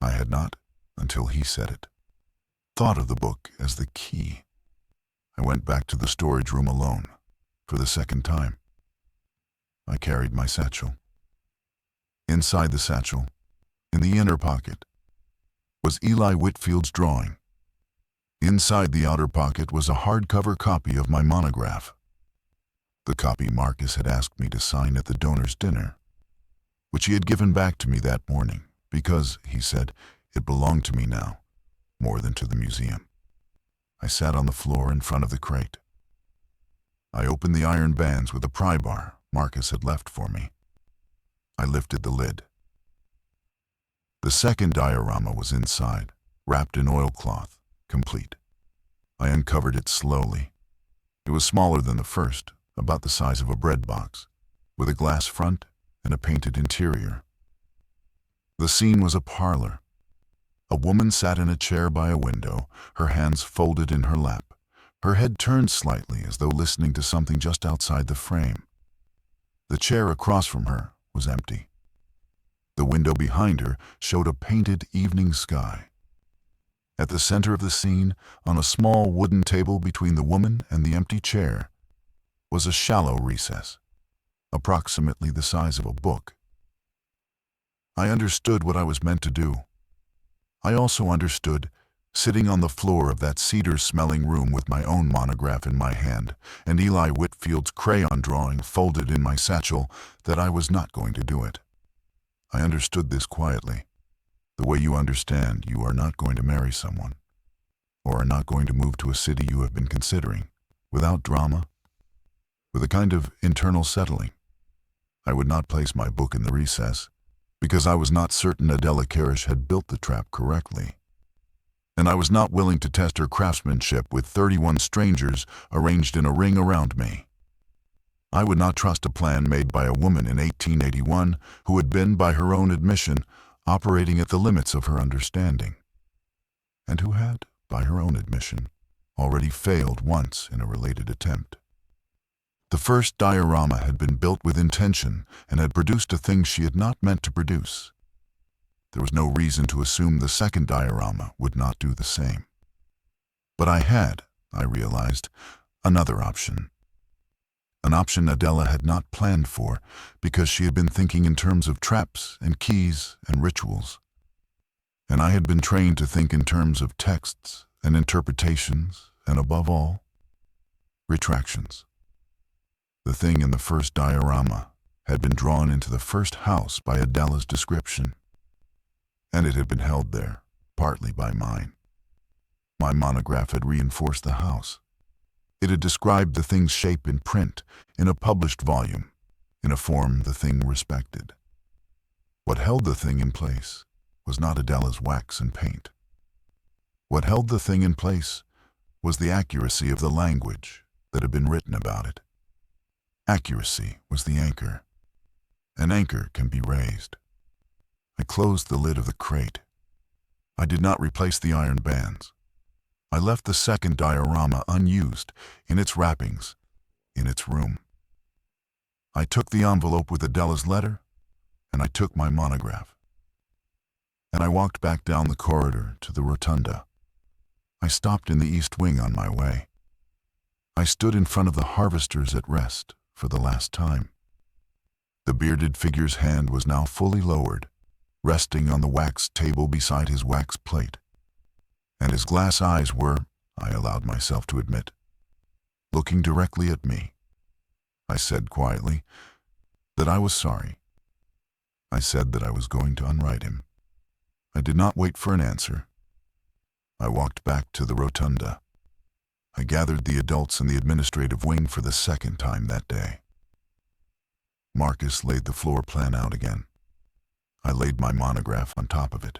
I had not, until he said it, thought of the book as the key. I went back to the storage room alone for the second time. I carried my satchel. Inside the satchel, in the inner pocket, was Eli Whitfield's drawing. Inside the outer pocket was a hardcover copy of my monograph, the copy Marcus had asked me to sign at the donors' dinner, which he had given back to me that morning because, he said, it belonged to me now, more than to the museum. I sat on the floor in front of the crate. I opened the iron bands with a pry bar Marcus had left for me. I lifted the lid. The second diorama was inside, wrapped in oilcloth, complete. I uncovered it slowly. It was smaller than the first, about the size of a bread box, with a glass front and a painted interior. The scene was a parlor. A woman sat in a chair by a window, her hands folded in her lap, her head turned slightly as though listening to something just outside the frame. The chair across from her was empty. The window behind her showed a painted evening sky. At the center of the scene, on a small wooden table between the woman and the empty chair, was a shallow recess, approximately the size of a book. I understood what I was meant to do. I also understood, sitting on the floor of that cedar-smelling room with my own monograph in my hand and Eli Whitfield's crayon drawing folded in my satchel, that I was not going to do it. I understood this quietly, the way you understand you are not going to marry someone, or are not going to move to a city you have been considering, without drama, with a kind of internal settling. I would not place my book in the recess, because I was not certain Adela Karish had built the trap correctly. And I was not willing to test her craftsmanship with 31 strangers arranged in a ring around me. I would not trust a plan made by a woman in 1881 who had been, by her own admission, operating at the limits of her understanding, and who had, by her own admission, already failed once in a related attempt. The first diorama had been built with intention and had produced a thing she had not meant to produce. There was no reason to assume the second diorama would not do the same. But I realized, another option. An option Adela had not planned for, because she had been thinking in terms of traps and keys and rituals. And I had been trained to think in terms of texts and interpretations and, above all, retractions. The thing in the first diorama had been drawn into the first house by Adela's description, and it had been held there, partly by mine. My monograph had reinforced the house. It had described the thing's shape in print, in a published volume, in a form the thing respected. What held the thing in place was not Adela's wax and paint. What held the thing in place was the accuracy of the language that had been written about it. Accuracy was the anchor. An anchor can be raised. I closed the lid of the crate. I did not replace the iron bands. I left the second diorama unused, in its wrappings, in its room. I took the envelope with Adela's letter, and I took my monograph. And I walked back down the corridor to the rotunda. I stopped in the east wing on my way. I stood in front of the harvesters at rest for the last time. The bearded figure's hand was now fully lowered, resting on the wax table beside his wax plate. And his glass eyes were, I allowed myself to admit, looking directly at me. I said quietly that I was sorry. I said that I was going to unwrite him. I did not wait for an answer. I walked back to the rotunda. I gathered the adults in the administrative wing for the second time that day. Marcus laid the floor plan out again. I laid my monograph on top of it.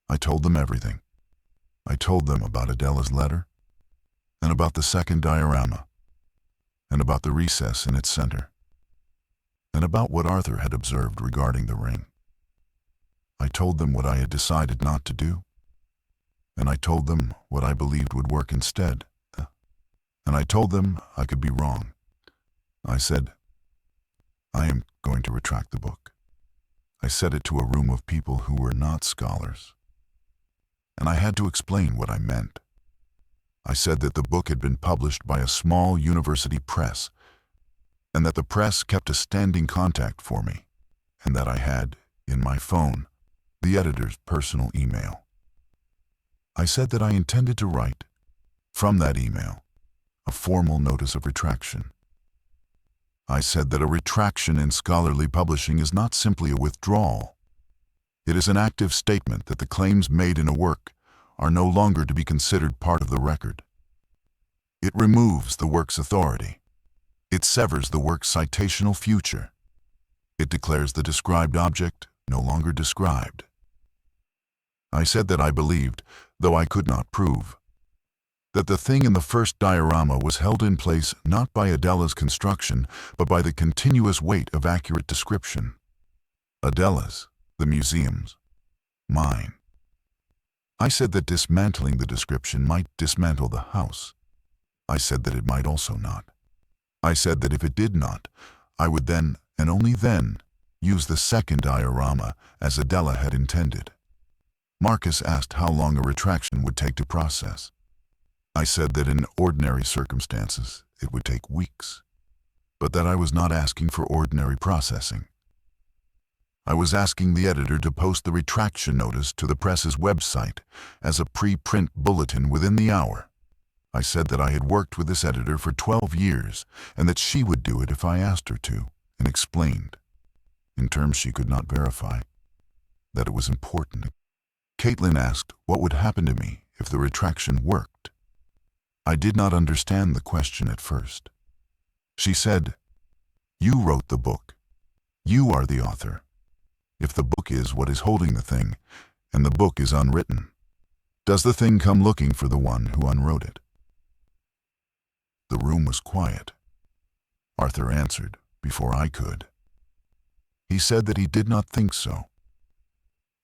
I told them everything. I told them about Adela's letter, and about the second diorama, and about the recess in its center, and about what Arthur had observed regarding the ring. I told them what I had decided not to do, and I told them what I believed would work instead. And I told them I could be wrong. I said, I am going to retract the book. I said it to a room of people who were not scholars. And I had to explain what I meant. I said that the book had been published by a small university press, and that the press kept a standing contact for me, and that I had, in my phone, the editor's personal email. I said that I intended to write, from that email, a formal notice of retraction. I said that a retraction in scholarly publishing is not simply a withdrawal. It is an active statement that the claims made in a work are no longer to be considered part of the record. It removes the work's authority. It severs the work's citational future. It declares the described object no longer described. I said that I believed, though I could not prove, that the thing in the first diorama was held in place not by Adela's construction, but by the continuous weight of accurate description. Adela's, the museum's, mine. I said that dismantling the description might dismantle the house. I said that it might also not. I said that if it did not, I would then, and only then, use the second diorama as Adela had intended. Marcus asked how long a retraction would take to process. I said that in ordinary circumstances it would take weeks, but that I was not asking for ordinary processing. I was asking the editor to post the retraction notice to the press's website as a pre-print bulletin within the hour. I said that I had worked with this editor for 12 years and that she would do it if I asked her to, and explained, in terms she could not verify, that it was important. Caitlin asked what would happen to me if the retraction worked. I did not understand the question at first. She said, "You wrote the book. You are the author. If the book is what is holding the thing, and the book is unwritten, does the thing come looking for the one who unwrote it?" The room was quiet. Arthur answered before I could. He said that he did not think so.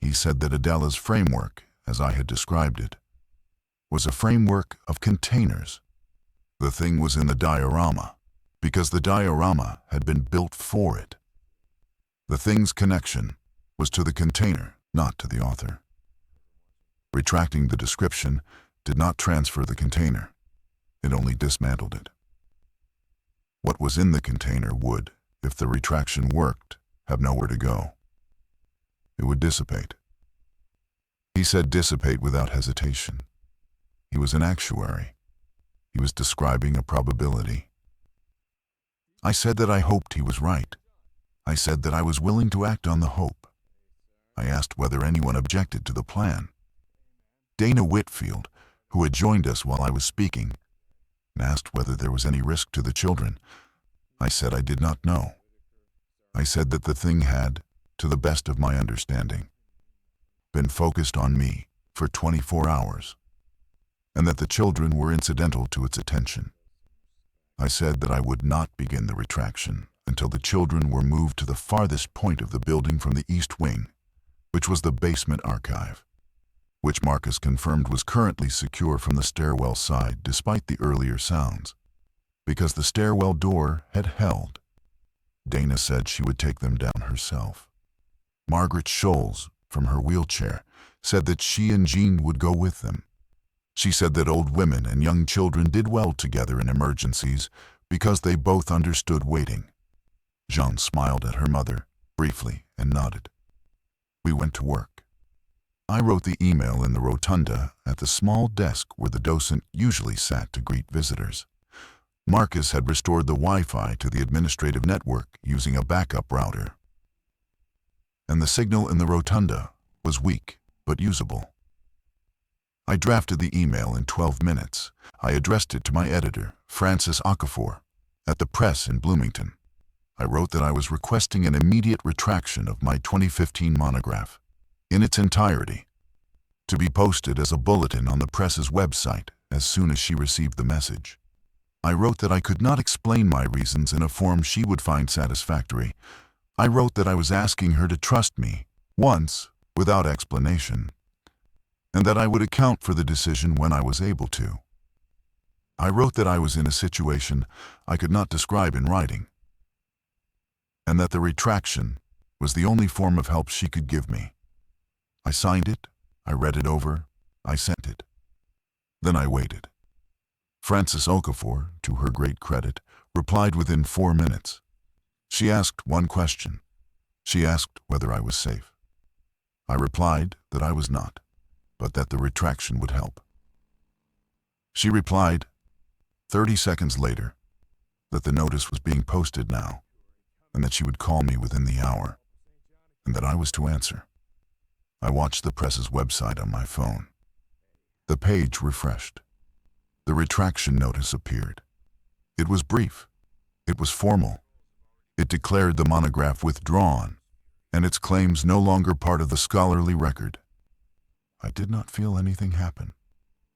He said that Adela's framework, as I had described it, was a framework of containers. The thing was in the diorama, because the diorama had been built for it. The thing's connection was to the container, not to the author. Retracting the description did not transfer the container. It only dismantled it. What was in the container would, if the retraction worked, have nowhere to go. It would dissipate. He said dissipate without hesitation. He was an actuary. He was describing a probability. I said that I hoped he was right. I said that I was willing to act on the hope. I asked whether anyone objected to the plan. Dana Whitfield, who had joined us while I was speaking, asked whether there was any risk to the children. I said I did not know. I said that the thing had, to the best of my understanding, been focused on me for 24 hours, and that the children were incidental to its attention. I said that I would not begin the retraction until the children were moved to the farthest point of the building from the east wing, which was the basement archive, which Marcus confirmed was currently secure from the stairwell side despite the earlier sounds, because the stairwell door had held. Dana said she would take them down herself. Margaret Scholes, from her wheelchair, said that she and Jean would go with them. She said that old women and young children did well together in emergencies because they both understood waiting. Jean smiled at her mother, briefly, and nodded. We went to work. I wrote the email in the rotunda at the small desk where the docent usually sat to greet visitors. Marcus had restored the Wi-Fi to the administrative network using a backup router, and the signal in the rotunda was weak but usable. I drafted the email in 12 minutes. I addressed it to my editor, Francis Okafor, at the press in Bloomington. I wrote that I was requesting an immediate retraction of my 2015 monograph, in its entirety, to be posted as a bulletin on the press's website as soon as she received the message. I wrote that I could not explain my reasons in a form she would find satisfactory. I wrote that I was asking her to trust me, once, without explanation, and that I would account for the decision when I was able to. I wrote that I was in a situation I could not describe in writing, and that the retraction was the only form of help she could give me. I signed it, I read it over, I sent it. Then I waited. Frances Okafor, to her great credit, replied within 4 minutes. She asked one question. She asked whether I was safe. I replied that I was not, but that the retraction would help. She replied, 30 seconds later, that the notice was being posted now, and that she would call me within the hour, and that I was to answer. I watched the press's website on my phone. The page refreshed. The retraction notice appeared. It was brief. It was formal. It declared the monograph withdrawn, and its claims no longer part of the scholarly record. I did not feel anything happen.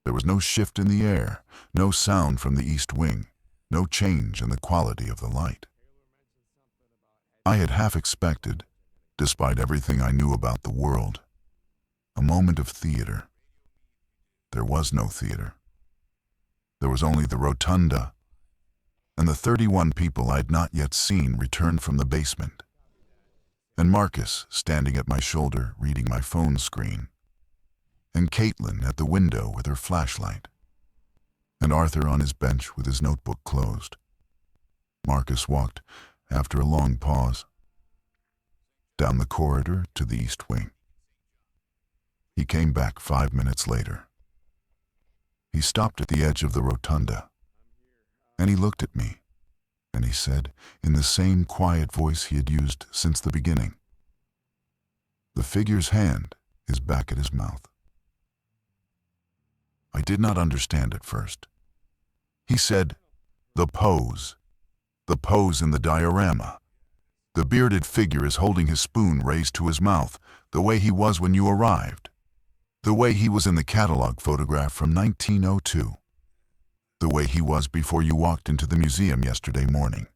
There was no shift in the air, no sound from the east wing, no change in the quality of the light. I had half expected, despite everything I knew about the world, a moment of theater, There was no theater. There was only the rotunda, and the 31 people I'd not yet seen returned from the basement. And Marcus standing at my shoulder reading my phone screen, and Caitlin at the window with her flashlight, and Arthur on his bench with his notebook closed. Marcus walked, after a long pause, down the corridor to the east wing. He came back 5 minutes later. He stopped at the edge of the rotunda, and he looked at me, and he said, in the same quiet voice he had used since the beginning, "The figure's hand is back at his mouth." I did not understand at first. He said, "The pose in the diorama. The bearded figure is holding his spoon raised to his mouth, the way he was when you arrived. The way he was in the catalog photograph from 1902. The way he was before you walked into the museum yesterday morning."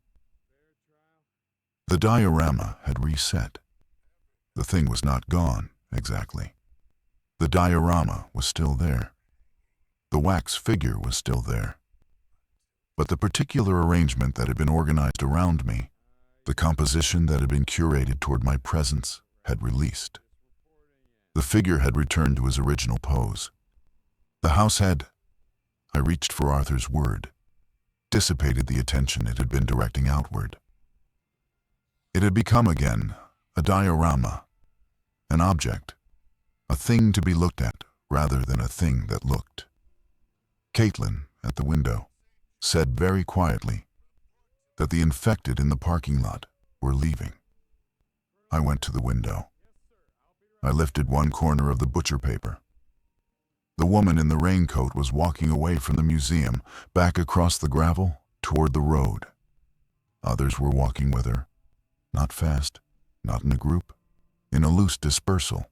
The diorama had reset. The thing was not gone, exactly. The diorama was still there. The wax figure was still there. But the particular arrangement that had been organized around me, the composition that had been curated toward my presence, had released. The figure had returned to his original pose. The house had, I reached for Arthur's word, dissipated the attention it had been directing outward. It had become again a diorama, an object, a thing to be looked at rather than a thing that looked. Caitlin, at the window, said very quietly that the infected in the parking lot were leaving. I went to the window. I lifted one corner of the butcher paper. The woman in the raincoat was walking away from the museum, back across the gravel, toward the road. Others were walking with her, not fast, not in a group, in a loose dispersal.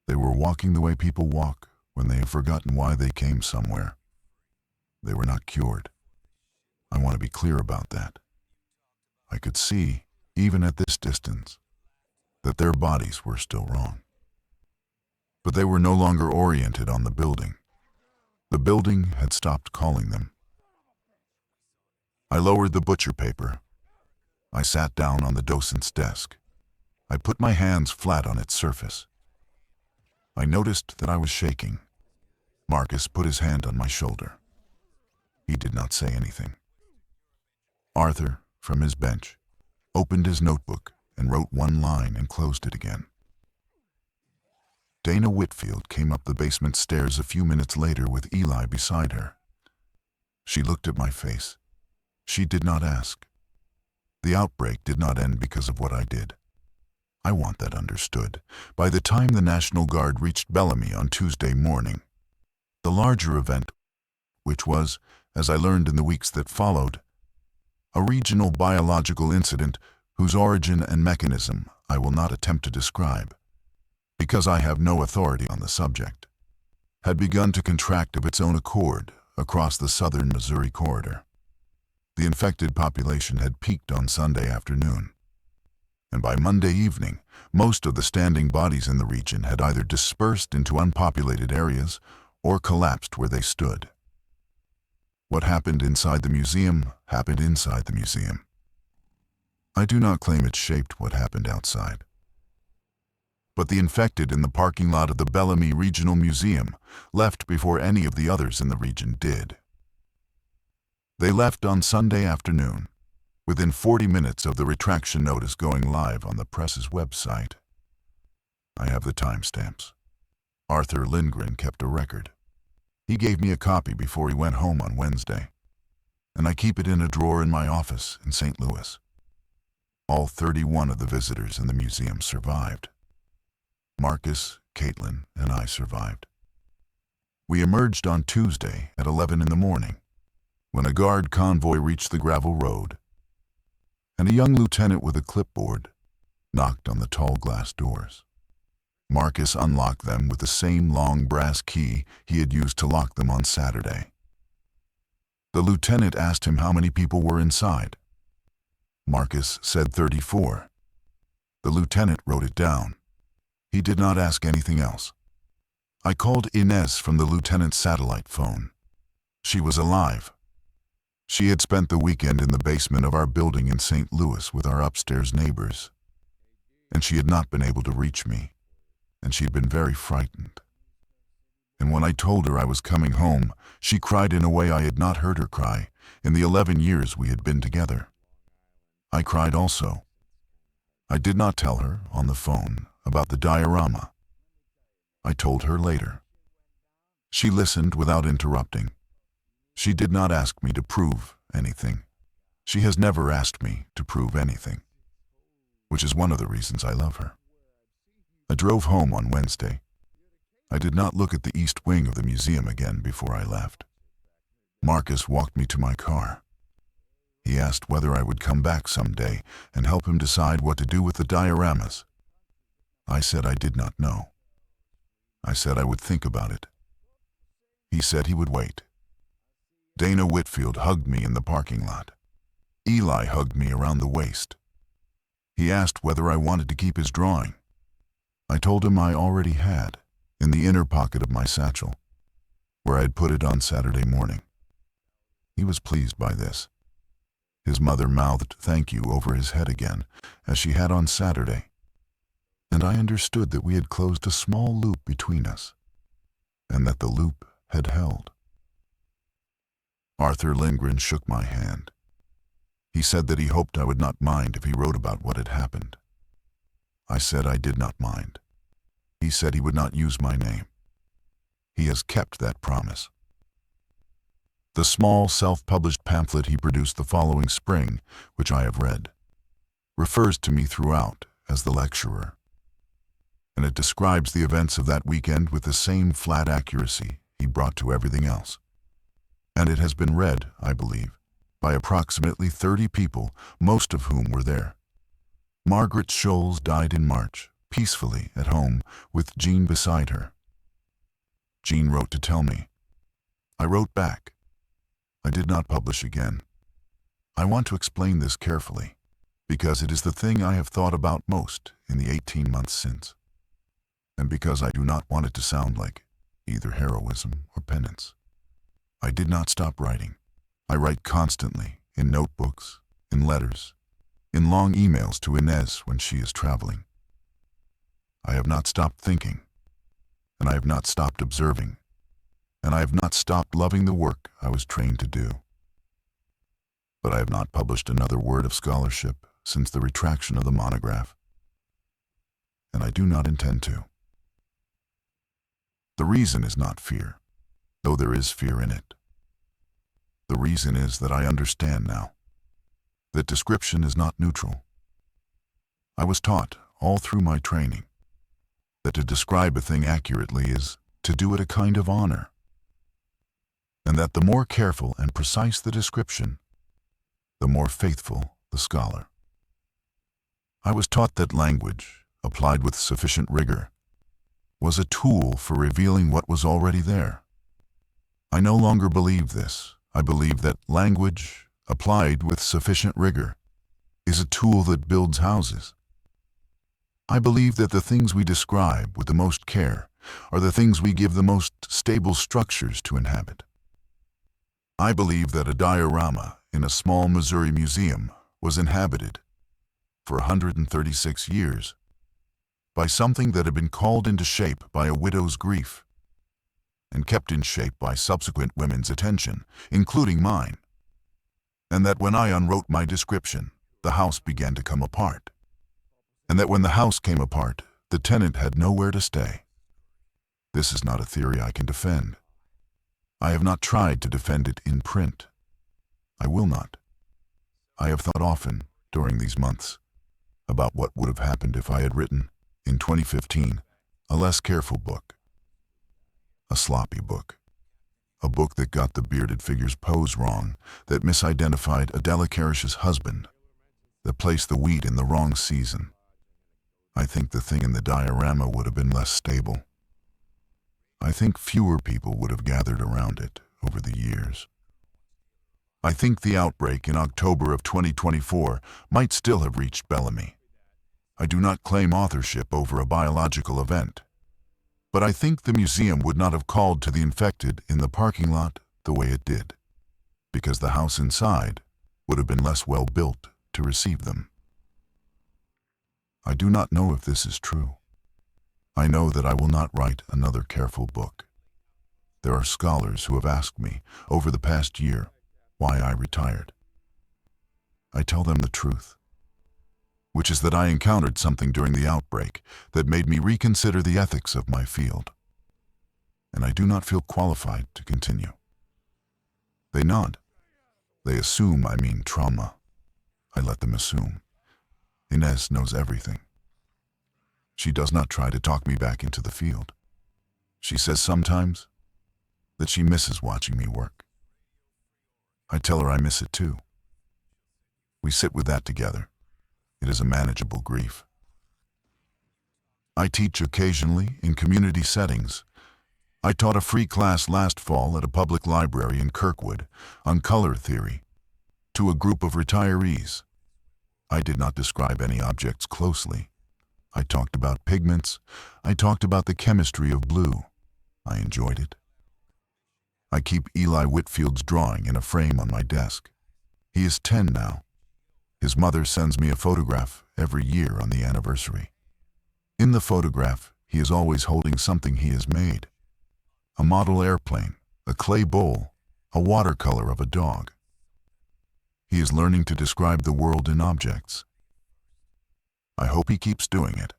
They were walking the way people walk when they have forgotten why they came somewhere. They were not cured. I want to be clear about that. I could see, even at this distance, that their bodies were still wrong. But they were no longer oriented on the building. The building had stopped calling them. I lowered the butcher paper. I sat down on the docent's desk. I put my hands flat on its surface. I noticed that I was shaking. Marcus put his hand on my shoulder. He did not say anything. Arthur, from his bench, opened his notebook and wrote one line and closed it again. Dana Whitfield came up the basement stairs a few minutes later with Eli beside her. She looked at my face. She did not ask. The outbreak did not end because of what I did. I want that understood. By the time the National Guard reached Bellamy on Tuesday morning, the larger event, which was, as I learned in the weeks that followed, a regional biological incident whose origin and mechanism I will not attempt to describe, because I have no authority on the subject, had begun to contract of its own accord across the southern Missouri corridor. The infected population had peaked on Sunday afternoon, and by Monday evening, most of the standing bodies in the region had either dispersed into unpopulated areas or collapsed where they stood. What happened inside the museum happened inside the museum. I do not claim it shaped what happened outside. But the infected in the parking lot of the Bellamy Regional Museum left before any of the others in the region did. They left on Sunday afternoon, within 40 minutes of the retraction notice going live on the press's website. I have the timestamps. Arthur Lindgren kept a record. He gave me a copy before he went home on Wednesday, and I keep it in a drawer in my office in St. Louis. All 31 of the visitors in the museum survived. Marcus, Caitlin, and I survived. We emerged on Tuesday at 11 in the morning, when a guard convoy reached the gravel road, and a young lieutenant with a clipboard knocked on the tall glass doors. Marcus unlocked them with the same long brass key he had used to lock them on Saturday. The lieutenant asked him how many people were inside. Marcus said 34. The lieutenant wrote it down. He did not ask anything else. I called Inez from the lieutenant's satellite phone. She was alive. She had spent the weekend in the basement of our building in St. Louis with our upstairs neighbors, and she had not been able to reach me, and she had been very frightened. And when I told her I was coming home, she cried in a way I had not heard her cry in the 11 years we had been together. I cried also. I did not tell her, on the phone, about the diorama. I told her later. She listened without interrupting. She did not ask me to prove anything. She has never asked me to prove anything, which is one of the reasons I love her. I drove home on Wednesday. I did not look at the east wing of the museum again before I left. Marcus walked me to my car. He asked whether I would come back someday and help him decide what to do with the dioramas. I said I did not know. I said I would think about it. He said he would wait. Dana Whitfield hugged me in the parking lot. Eli hugged me around the waist. He asked whether I wanted to keep his drawing. I told him I already had, in the inner pocket of my satchel, where I had put it on Saturday morning. He was pleased by this. His mother mouthed thank you over his head again, as she had on Saturday, and I understood that we had closed a small loop between us, and that the loop had held. Arthur Lindgren shook my hand. He said that he hoped I would not mind if he wrote about what had happened. I said I did not mind. He said he would not use my name. He has kept that promise. The small self-published pamphlet he produced the following spring, which I have read, refers to me throughout as the lecturer, and it describes the events of that weekend with the same flat accuracy he brought to everything else. And it has been read, I believe, by approximately 30 people, most of whom were there. Margaret Scholes died in March, peacefully at home, with Jean beside her. Jean wrote to tell me. I wrote back. I did not publish again. I want to explain this carefully, because it is the thing I have thought about most in the 18 months since, and because I do not want it to sound like either heroism or penance. I did not stop writing. I write constantly, in notebooks, in letters, in long emails to Inez when she is traveling. I have not stopped thinking, and I have not stopped observing, and I have not stopped loving the work I was trained to do. But I have not published another word of scholarship since the retraction of the monograph, and I do not intend to. The reason is not fear, though there is fear in it. The reason is that I understand now that description is not neutral. I was taught, all through my training, that to describe a thing accurately is to do it a kind of honor, and that the more careful and precise the description, the more faithful the scholar. I was taught that language, applied with sufficient rigor, was a tool for revealing what was already there. I no longer believe this. I believe that language, applied with sufficient rigor, is a tool that builds houses. I believe that the things we describe with the most care are the things we give the most stable structures to inhabit. I believe that a diorama in a small Missouri museum was inhabited, for 136 years, by something that had been called into shape by a widow's grief, and kept in shape by subsequent women's attention, including mine, and that when I unwrote my description, the house began to come apart, and that when the house came apart, the tenant had nowhere to stay. This is not a theory I can defend. I have not tried to defend it in print. I will not. I have thought often, during these months, about what would have happened if I had written, in 2015, a less careful book. A sloppy book. A book that got the bearded figure's pose wrong, that misidentified Adela Karish's husband, that placed the wheat in the wrong season. I think the thing in the diorama would have been less stable. I think fewer people would have gathered around it over the years. I think the outbreak in October of 2024 might still have reached Bellamy. I do not claim authorship over a biological event. But I think the museum would not have called to the infected in the parking lot the way it did, because the house inside would have been less well built to receive them. I do not know if this is true. I know that I will not write another careful book. There are scholars who have asked me over the past year why I retired. I tell them the truth, which is that I encountered something during the outbreak that made me reconsider the ethics of my field, and I do not feel qualified to continue. They nod. They assume I mean trauma. I let them assume. Inez knows everything. She does not try to talk me back into the field. She says sometimes that she misses watching me work. I tell her I miss it too. We sit with that together. It is a manageable grief. I teach occasionally in community settings. I taught a free class last fall at a public library in Kirkwood on color theory to a group of retirees. I did not describe any objects closely. I talked about pigments. I talked about the chemistry of blue. I enjoyed it. I keep Eli Whitfield's drawing in a frame on my desk. He is 10 now. His mother sends me a photograph every year on the anniversary. In the photograph, he is always holding something he has made. A model airplane, a clay bowl, a watercolor of a dog. He is learning to describe the world in objects. I hope he keeps doing it.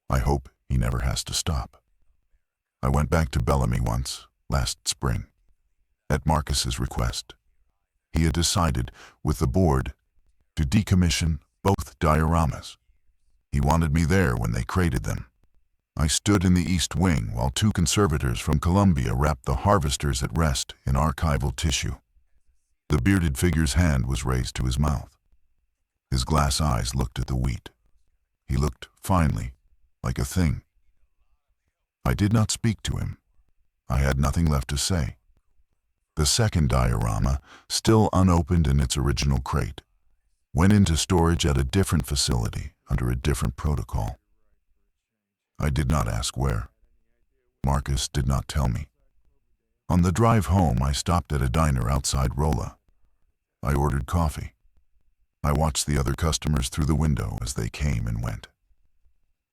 I hope he never has to stop. I went back to Bellamy once, last spring, at Marcus's request. He had decided, with the board, to decommission both dioramas. He wanted me there when they created them. I stood in the East Wing while 2 conservators from Columbia wrapped the harvesters at rest in archival tissue. The bearded figure's hand was raised to his mouth. His glass eyes looked at the wheat. He looked, finally, like a thing. I did not speak to him. I had nothing left to say. The second diorama, still unopened in its original crate, went into storage at a different facility under a different protocol. I did not ask where. Marcus did not tell me. On the drive home, I stopped at a diner outside Rolla. I ordered coffee. I watched the other customers through the window as they came and went.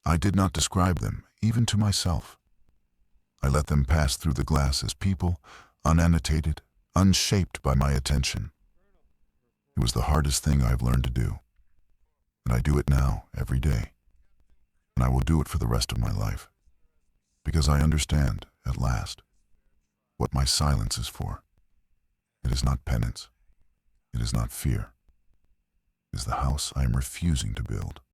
I did not describe them, even to myself. I let them pass through the glass as people, unannotated, unshaped by my attention. It was the hardest thing I've learned to do, and I do it now, every day. And I will do it for the rest of my life, because I understand, at last, what my silence is for. It is not penance. It is not fear. It is the house I am refusing to build.